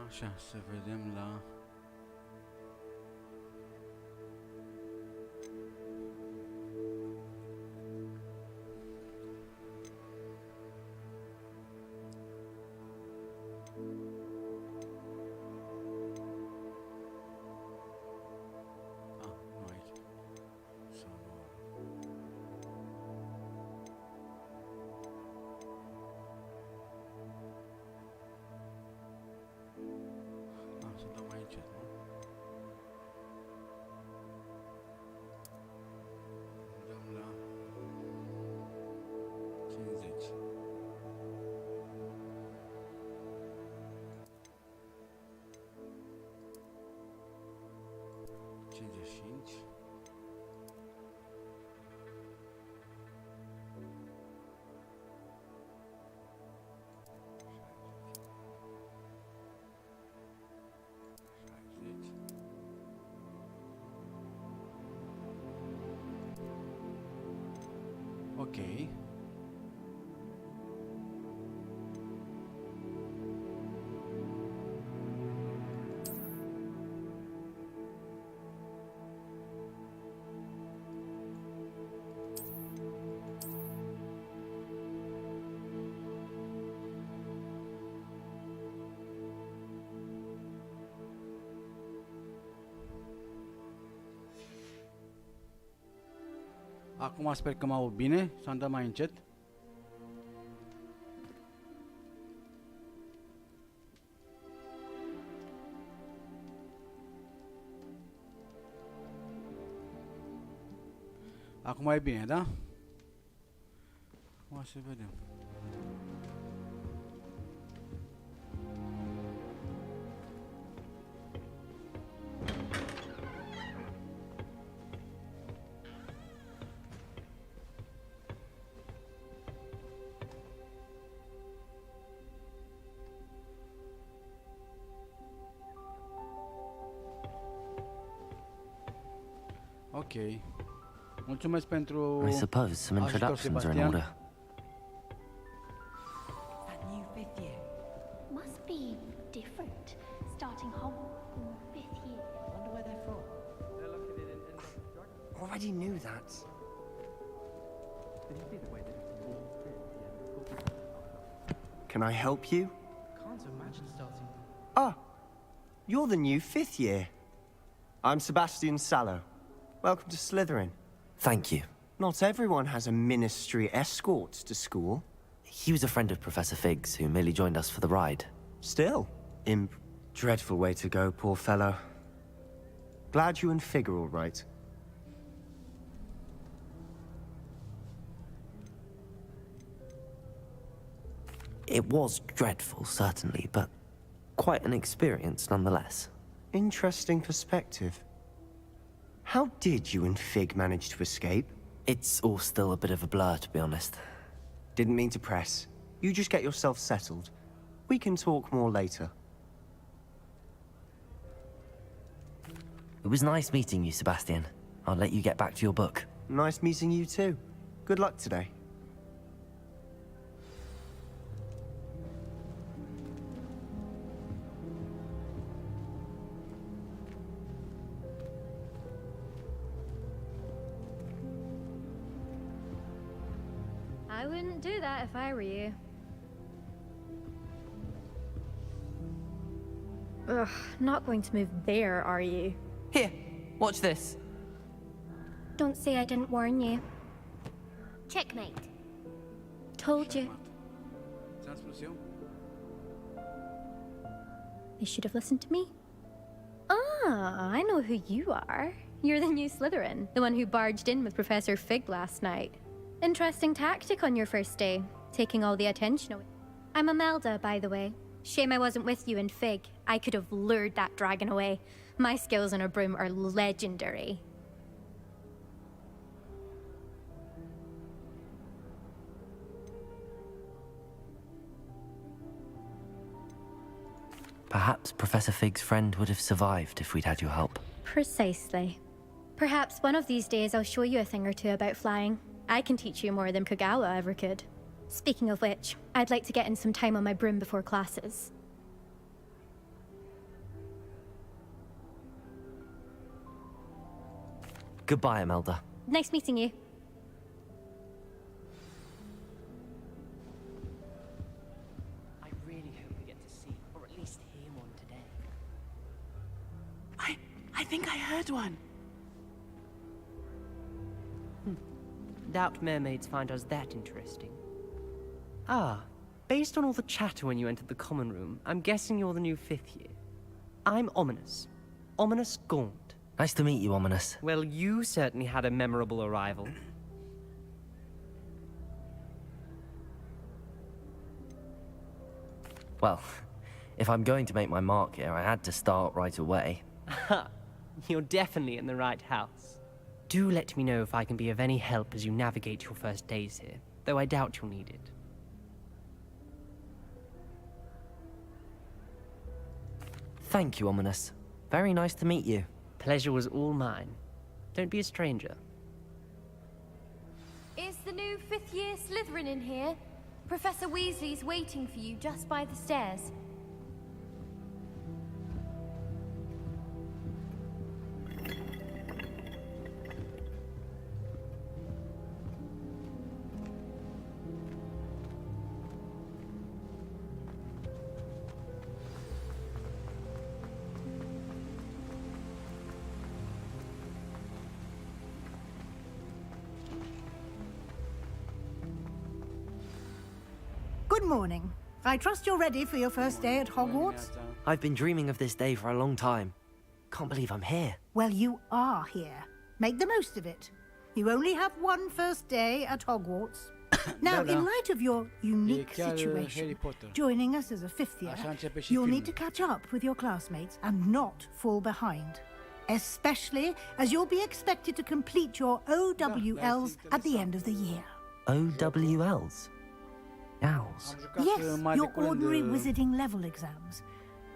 Așa, să vedem la... nu aici. Sau nu. Să dăm mai încet, nu? Dăm la 50. Ok. Acum sper că mă aud bine, să-mi dăm mai încet. Acum e bine, da? Acum să vedem. Ok. Mulțumesc pentru I suppose some ajutor, introductions are in Sebastian. order. That new fifth year must be different. Starting Hogwarts in fifth year. Wonder where they're from. They're lucky they didn't end up with dragons. Already knew that. Did you see the way that it's all fit? Can I help you? Can't imagine starting. Ah, you're the new fifth year. I'm Sebastian Sallow. Welcome to Slytherin. Thank you. Not everyone has a ministry escort to school. He was a friend of Professor Fig's, who merely joined us for the ride. Still, dreadful way to go, poor fellow. Glad you and Fig are all right. It was dreadful, certainly, but quite an experience nonetheless. Interesting perspective. How did you and Fig manage to escape? It's all still a bit of a blur, to be honest. Didn't mean to press. You just get yourself settled. We can talk more later. It was nice meeting you, Sebastian. I'll let you get back to your book. Nice meeting you too. Good luck today. I wouldn't do that if I were you. Ugh, not going to move there, are you? Here, watch this. Don't say I didn't warn you. Checkmate. Told you. They should have listened to me. Ah, I know who you are. You're the new Slytherin, the one who barged in with Professor Fig last night. Interesting tactic on your first day, taking all the attention away. I'm Imelda, by the way. Shame I wasn't with you in Fig. I could have lured that dragon away. My skills on a broom are legendary. Perhaps Professor Fig's friend would have survived if we'd had your help. Precisely. Perhaps one of these days I'll show you a thing or two about flying. I can teach you more than Kagawa ever could. Speaking of which, I'd like to get in some time on my broom before classes. Goodbye, Imelda. Nice meeting you. I really hope we get to see, or at least hear one today. I think I heard one. Doubt mermaids find us that interesting. Ah, based on all the chatter when you entered the common room, I'm guessing you're the new 5th year. I'm Ominous. Ominous Gaunt. Nice to meet you, Ominous. Well, you certainly had a memorable arrival. Well, if I'm going to make my mark here, I had to start right away. Ha! You're definitely in the right house. Do let me know if I can be of any help as you navigate your first days here, though I doubt you'll need it. Thank you, Ominous. Very nice to meet you. Pleasure was all mine. Don't be a stranger. Is the new 5th year Slytherin in here? Professor Weasley's waiting for you just by the stairs. Good morning. I trust you're ready for your first day at Hogwarts? I've been dreaming of this day for a long time. Can't believe I'm here. Well, you are here. Make the most of it. You only have one first day at Hogwarts. Now, in light of your unique situation, joining us as a 5th year, you'll need to catch up with your classmates and not fall behind. Especially as you'll be expected to complete your OWLs at the end of the year. OWLs? Owls? Yes, your ordinary wizarding level exams.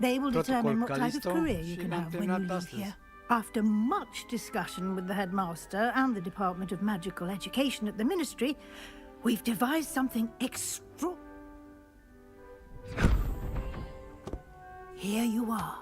They will determine what type of career you can have when you leave here. After much discussion with the headmaster and the Department of Magical Education at the Ministry, we've devised something extra... Here you are.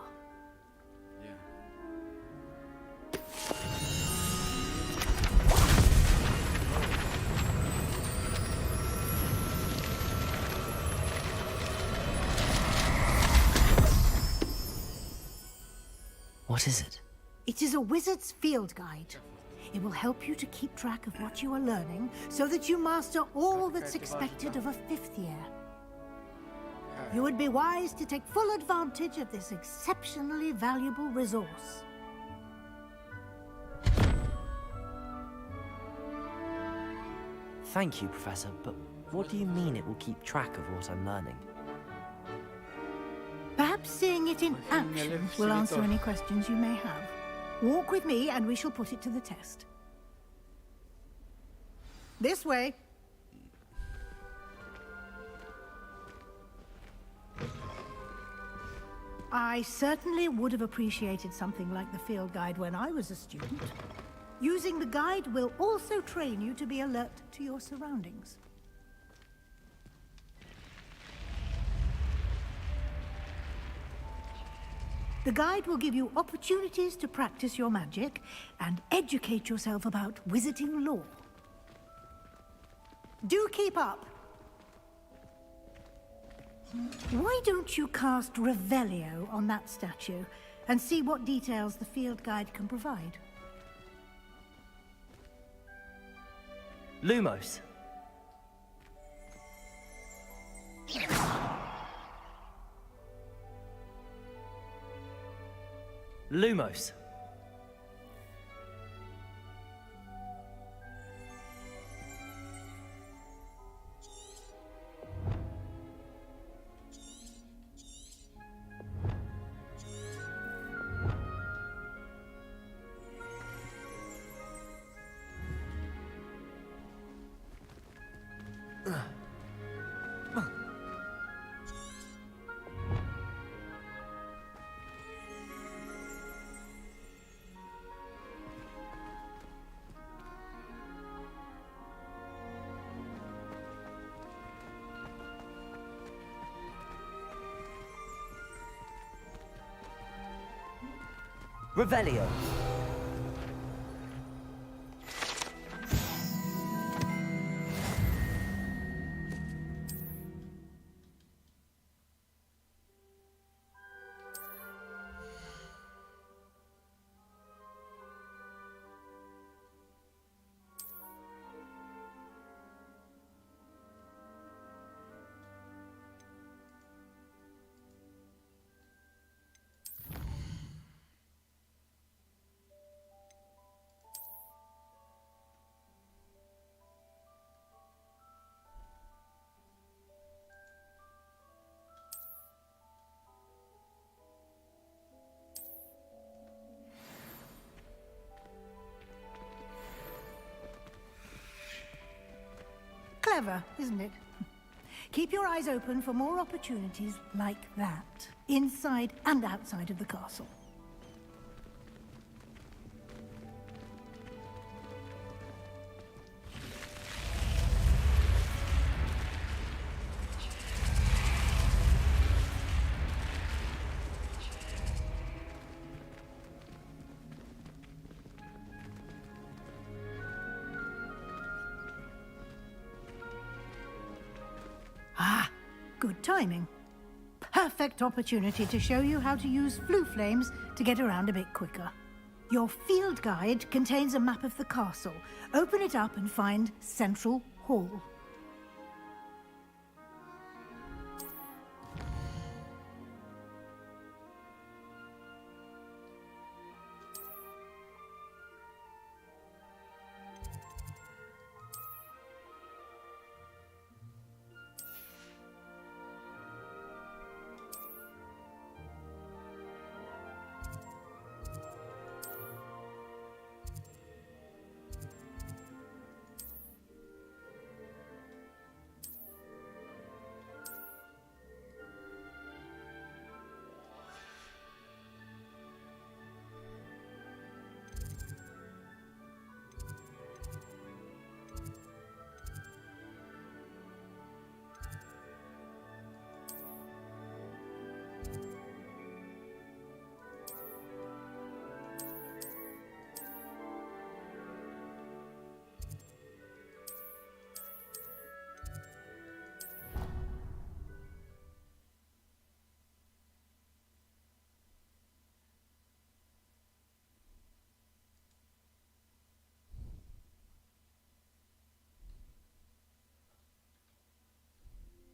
What is it? It is a wizard's field guide. It will help you to keep track of what you are learning so that you master all that's expected of a 5th year. You would be wise to take full advantage of this exceptionally valuable resource. Thank you, Professor, but what do you mean it will keep track of what I'm learning? Perhaps seeing it in action will answer any questions you may have. Walk with me and we shall put it to the test. This way. I certainly would have appreciated something like the field guide when I was a student. Using the guide will also train you to be alert to your surroundings. The guide will give you opportunities to practice your magic and educate yourself about wizarding lore. Do keep up! Why don't you cast Revelio on that statue and see what details the field guide can provide? Lumos. Lumos. Revelio. Clever, isn't it? Keep your eyes open for more opportunities like that, inside and outside of the castle. Ah, good timing. Perfect opportunity to show you how to use flue flames to get around a bit quicker. Your field guide contains a map of the castle. Open it up and find Central Hall.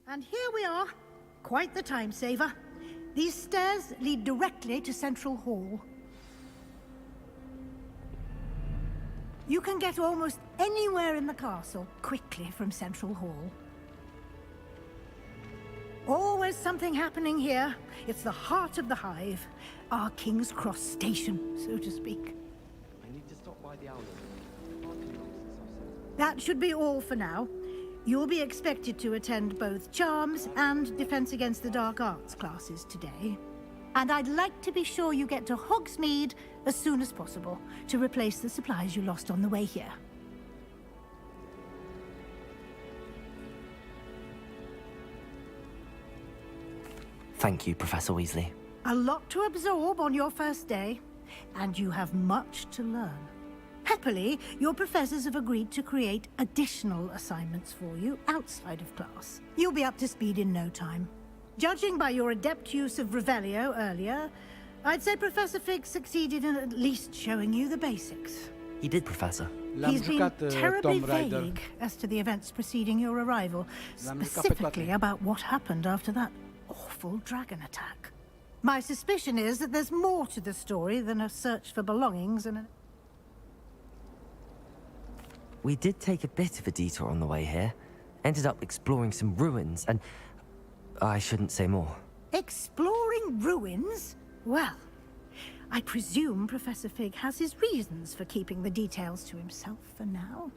And here we are. Quite the time saver. These stairs lead directly to Central Hall. You can get almost anywhere in the castle quickly from Central Hall. Always something happening here. It's the heart of the Hive. Our King's Cross station, so to speak. I need to stop by the owl. That should be all for now. You'll be expected to attend both Charms and Defense Against the Dark Arts classes today. And I'd like to be sure you get to Hogsmeade as soon as possible to replace the supplies you lost on the way here. Thank you, Professor Weasley. A lot to absorb on your first day, and you have much to learn. Happily, your professors have agreed to create additional assignments for you outside of class. You'll be up to speed in no time. Judging by your adept use of Revelio earlier, I'd say Professor Fig succeeded in at least showing you the basics. He did, Professor. He's been terribly vague as to the events preceding your arrival, specifically about what happened after that awful dragon attack. My suspicion is that there's more to the story than a search for belongings and a... We did take a bit of a detour on the way here. Ended up exploring some ruins and... I shouldn't say more. Exploring ruins? Well, I presume Professor Fig has his reasons for keeping the details to himself for now.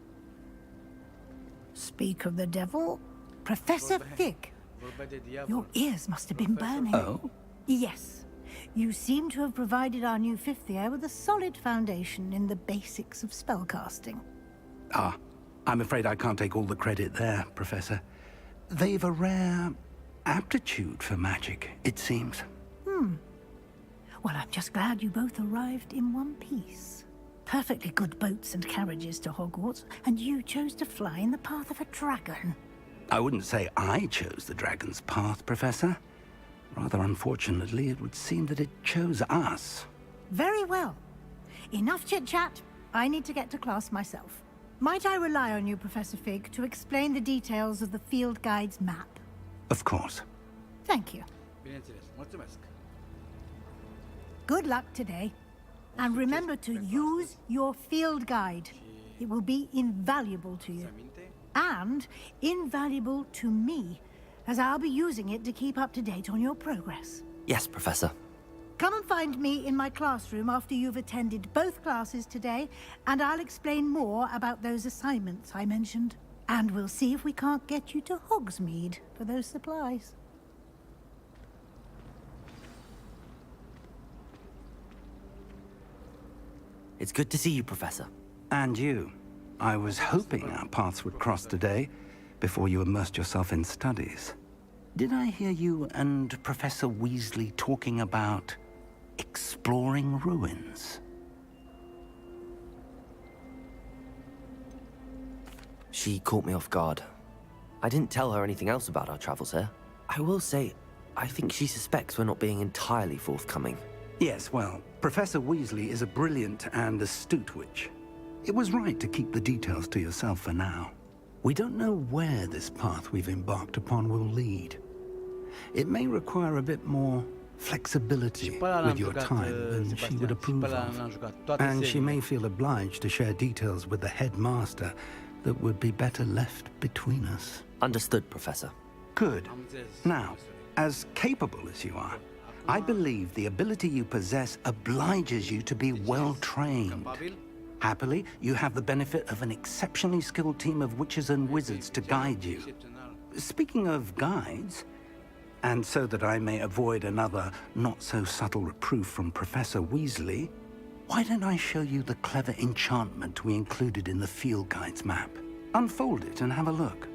Speak of the devil, Professor Fig. Your ears must have been burning. Oh? Yes. You seem to have provided our new fifth year with a solid foundation in the basics of spellcasting. Ah, I'm afraid I can't take all the credit there, Professor. They've a rare aptitude for magic, it seems. Well, I'm just glad you both arrived in one piece. Perfectly good boats and carriages to Hogwarts, and you chose to fly in the path of a dragon. I wouldn't say I chose the dragon's path, Professor. Rather unfortunately, it would seem that it chose us. Very well. Enough chit-chat. I need to get to class myself. Might I rely on you, Professor Fig, to explain the details of the field guide's map? Of course. Thank you. Good luck today. And remember to use your field guide. It will be invaluable to you. And invaluable to me, as I'll be using it to keep up to date on your progress. Yes, Professor. Come and find me in my classroom after you've attended both classes today, and I'll explain more about those assignments I mentioned. And we'll see if we can't get you to Hogsmeade for those supplies. It's good to see you, Professor. And you. I was hoping our paths would cross today, before you immersed yourself in studies. Did I hear you and Professor Weasley talking about exploring ruins? She caught me off guard. I didn't tell her anything else about our travels here. I will say, I think she suspects we're not being entirely forthcoming. Yes, well, Professor Weasley is a brilliant and astute witch. It was right to keep the details to yourself for now. We don't know where this path we've embarked upon will lead. It may require a bit more flexibility with your time than she would approve of. And she may feel obliged to share details with the headmaster that would be better left between us. Understood, Professor. Good. Now, as capable as you are, I believe the ability you possess obliges you to be well-trained. Happily, you have the benefit of an exceptionally skilled team of witches and wizards to guide you. Speaking of guides, and so that I may avoid another not-so-subtle reproof from Professor Weasley, why don't I show you the clever enchantment we included in the field guide's map? Unfold it and have a look.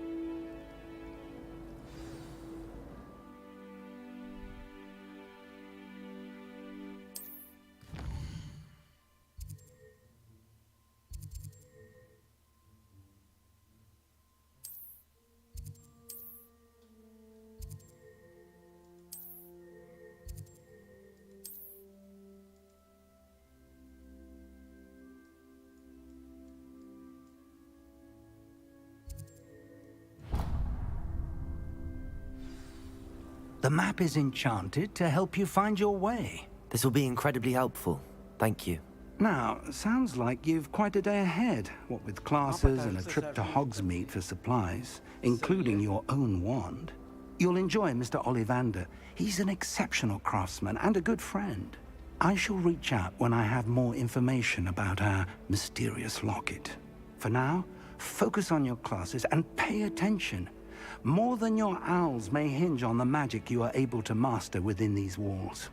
The map is enchanted to help you find your way. This will be incredibly helpful. Thank you. Now, sounds like you've quite a day ahead, what with classes and a trip to Hogsmeade for supplies, including your own wand. You'll enjoy Mr. Ollivander. He's an exceptional craftsman and a good friend. I shall reach out when I have more information about our mysterious locket. For now, focus on your classes and pay attention. More than your owls may hinge on the magic you are able to master within these walls.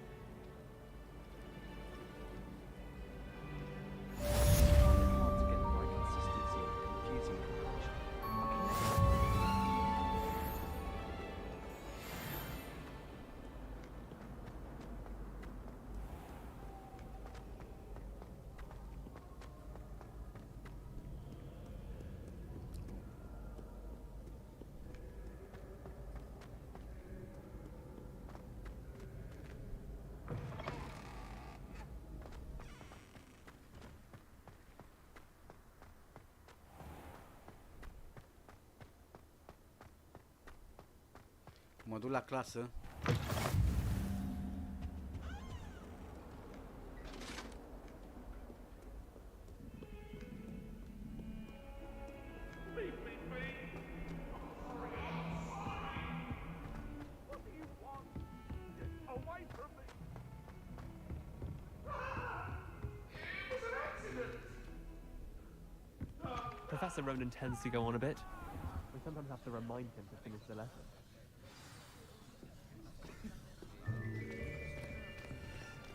Mă duc la clasă. Professor Ronan tends to go on a bit. We sometimes have to remind him to finish the lesson.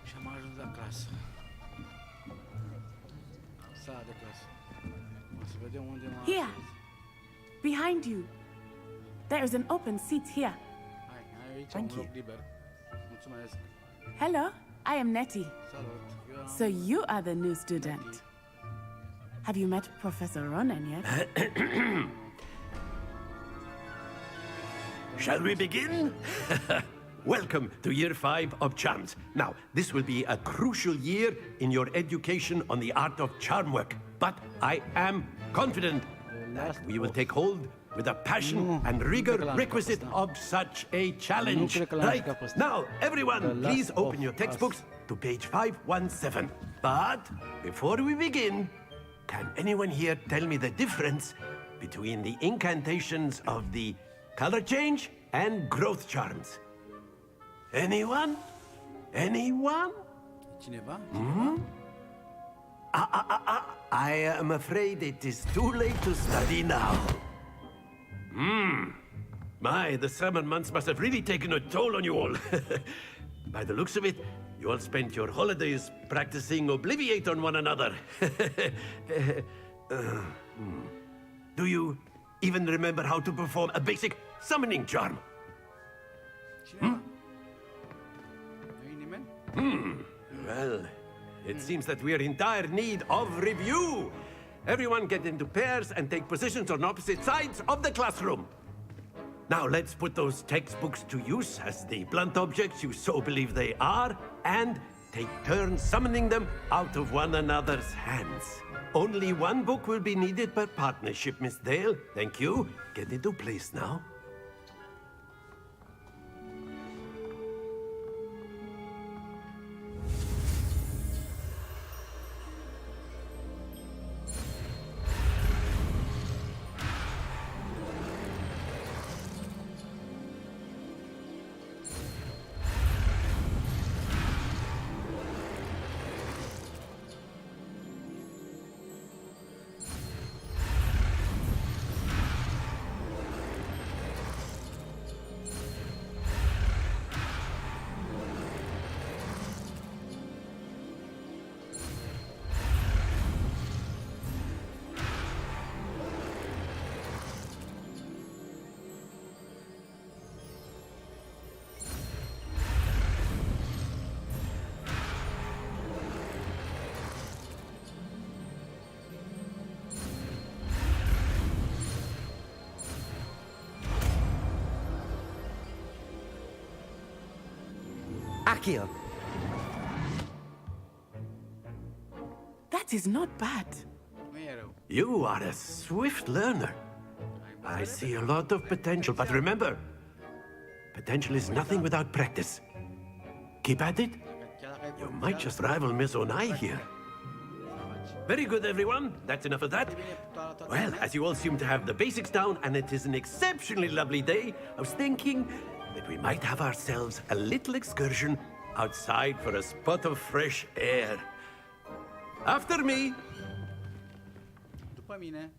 Și am ajuns la clasă. Sala de clasă. O să vedem unde mă Here, behind you. There is an open seat here. Hai, aici Thank un loc you. liber. Mulțumesc. Hello, I am Nettie. Salut. Eu am... So you are the new student. Have you met Professor Ronan yet? Shall we begin? Welcome to Year 5 of Charms. Now, this will be a crucial year in your education on the art of charm work. But I am confident that we will take hold with the passion and rigor requisite of such a challenge. Right, now, everyone, please open your textbooks to page 517. But before we begin, can anyone here tell me the difference between the incantations of the color change and growth charms? Anyone? Anyone? Cineva? Hmm? I am afraid it is too late to study now. My, the summer months must have really taken a toll on you all. By the looks of it, you all spent your holidays practicing Obliviate on one another. Do you even remember how to perform a basic summoning charm? Well, it seems that we are in dire need of review. Everyone get into pairs and take positions on opposite sides of the classroom. Now let's put those textbooks to use as the blunt objects you so believe they are, and take turns summoning them out of one another's hands. Only one book will be needed per partnership, Miss Dale. Thank you. Get into place now. Akio. That is not bad. You are a swift learner. I see a lot of potential, but remember, potential is nothing without practice. Keep at it. You might just rival Miss Onai here. Very good, everyone. That's enough of that. Well, as you all seem to have the basics down, and it is an exceptionally lovely day, I was thinking that we might have ourselves a little excursion outside for a spot of fresh air. After me. După mine.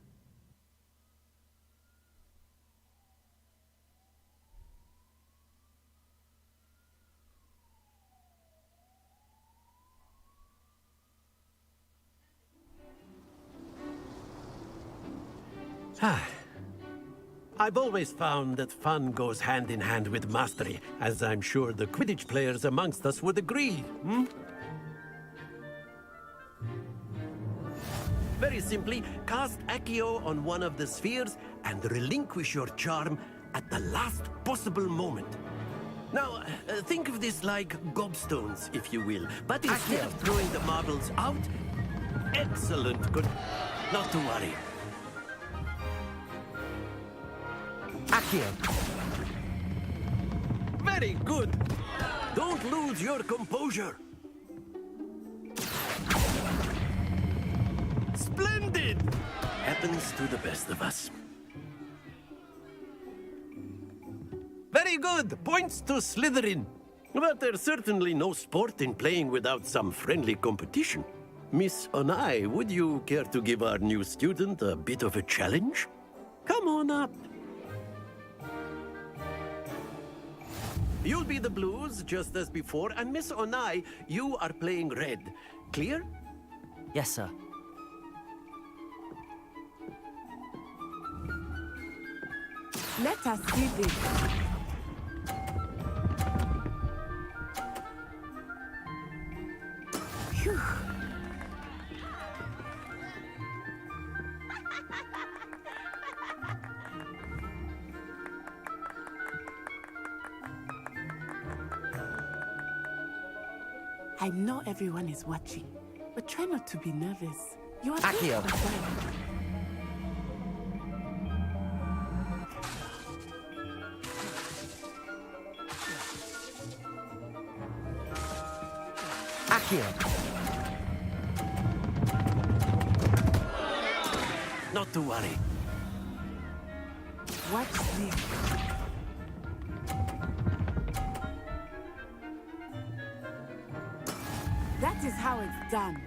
I've always found that fun goes hand in hand with mastery, as I'm sure the Quidditch players amongst us would agree, Very simply, cast Accio on one of the spheres and relinquish your charm at the last possible moment. Now, think of this like gobstones, if you will, but instead of throwing the marbles out, excellent, good, not to worry. Accio. Very good. Don't lose your composure. Splendid! Happens to the best of us. Very good. Points to Slytherin. But there's certainly no sport in playing without some friendly competition. Miss Onai, would you care to give our new student a bit of a challenge? Come on up. You'll be the blues, just as before, and Miss Onai, you are playing red. Clear? Yes, sir. Let us see this. Phew. I know everyone is watching, but try not to be nervous. You are Accio. Accio. Not to worry. Watch this. That is how it's done.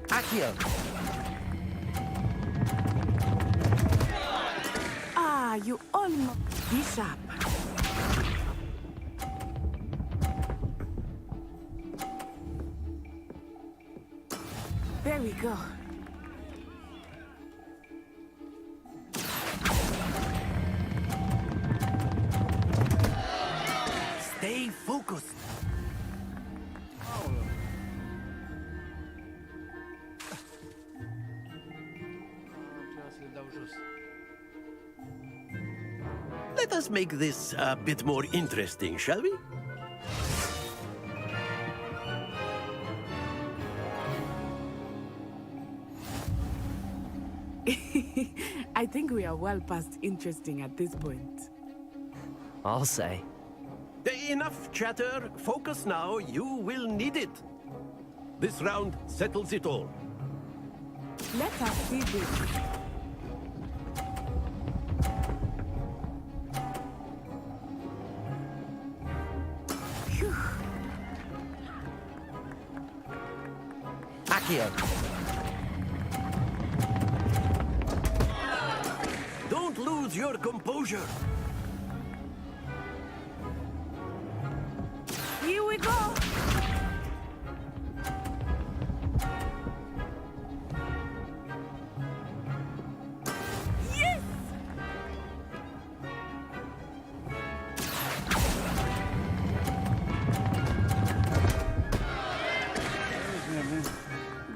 Accio. Ah, you almost... Be sharp. There we go. Stay focused. Let us make this a bit more interesting, shall we? I think we are well past interesting at this point. I'll say. Enough chatter. Focus now. You will need it. This round settles it all. Let us see this. Phew. Accio. Don't lose your composure. Here we go. Yes!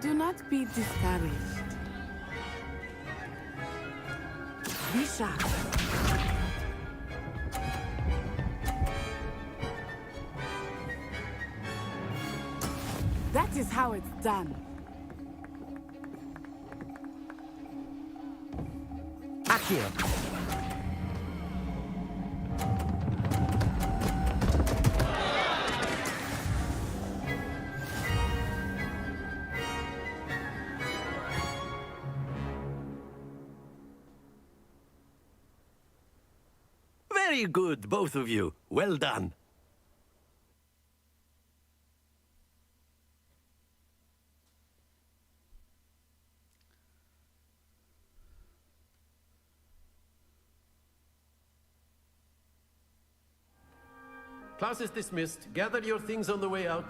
Do not be discouraged. Be sharp. That is how it's done. Accio. Very good, both of you. Well done. Class is dismissed. Gather your things on the way out.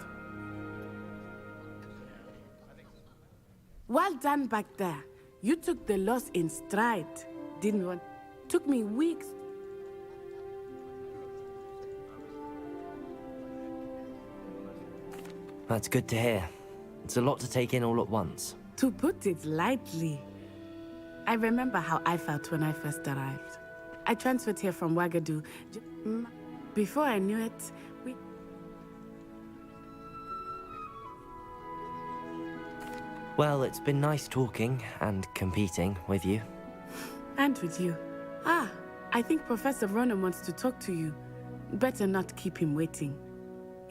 Well done back there. You took the loss in stride. Didn't want... Took me weeks. That's good to hear. It's a lot to take in all at once. To put it lightly. I remember how I felt when I first arrived. I transferred here from Wagadu. Before I knew it, we... Well, it's been nice talking and competing with you. And with you. Ah, I think Professor Ronan wants to talk to you. Better not keep him waiting.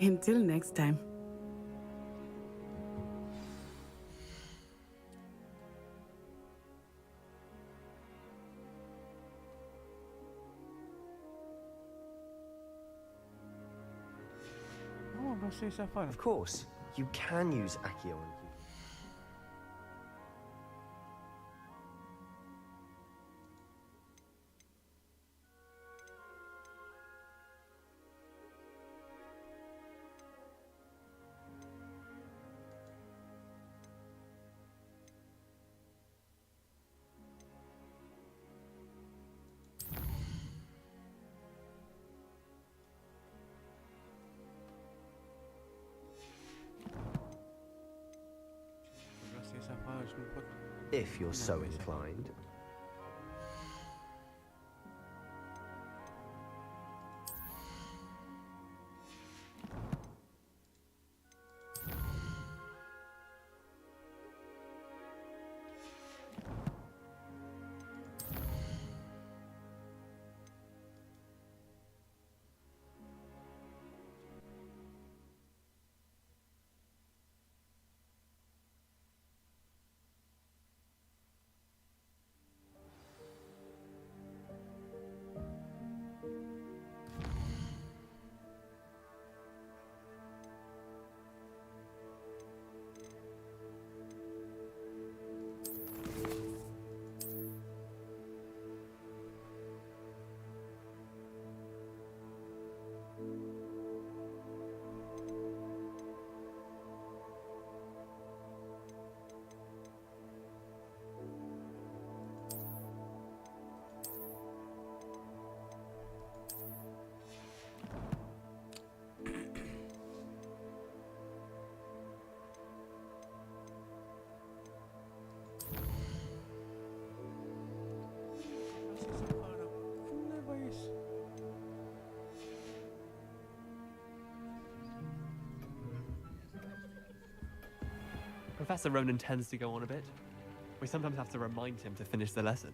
Until next time. Of course, you can use Accio on you. If you're so inclined. Professor Ronan tends to go on a bit. We sometimes have to remind him to finish the lesson.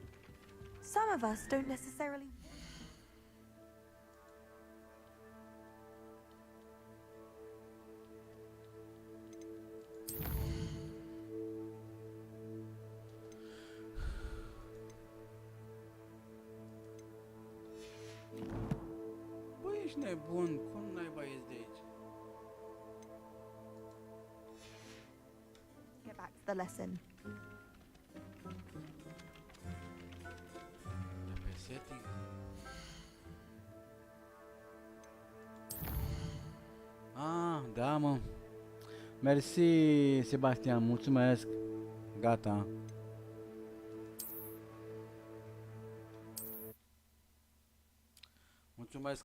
Some of us don't necessarily... Băi, ești nebun, cum naiba ies de aici? Get back to the lesson. Pe setting. Ah, da, mă. Mersi, Sebastian, mulțumesc. Gata. Mulțumesc.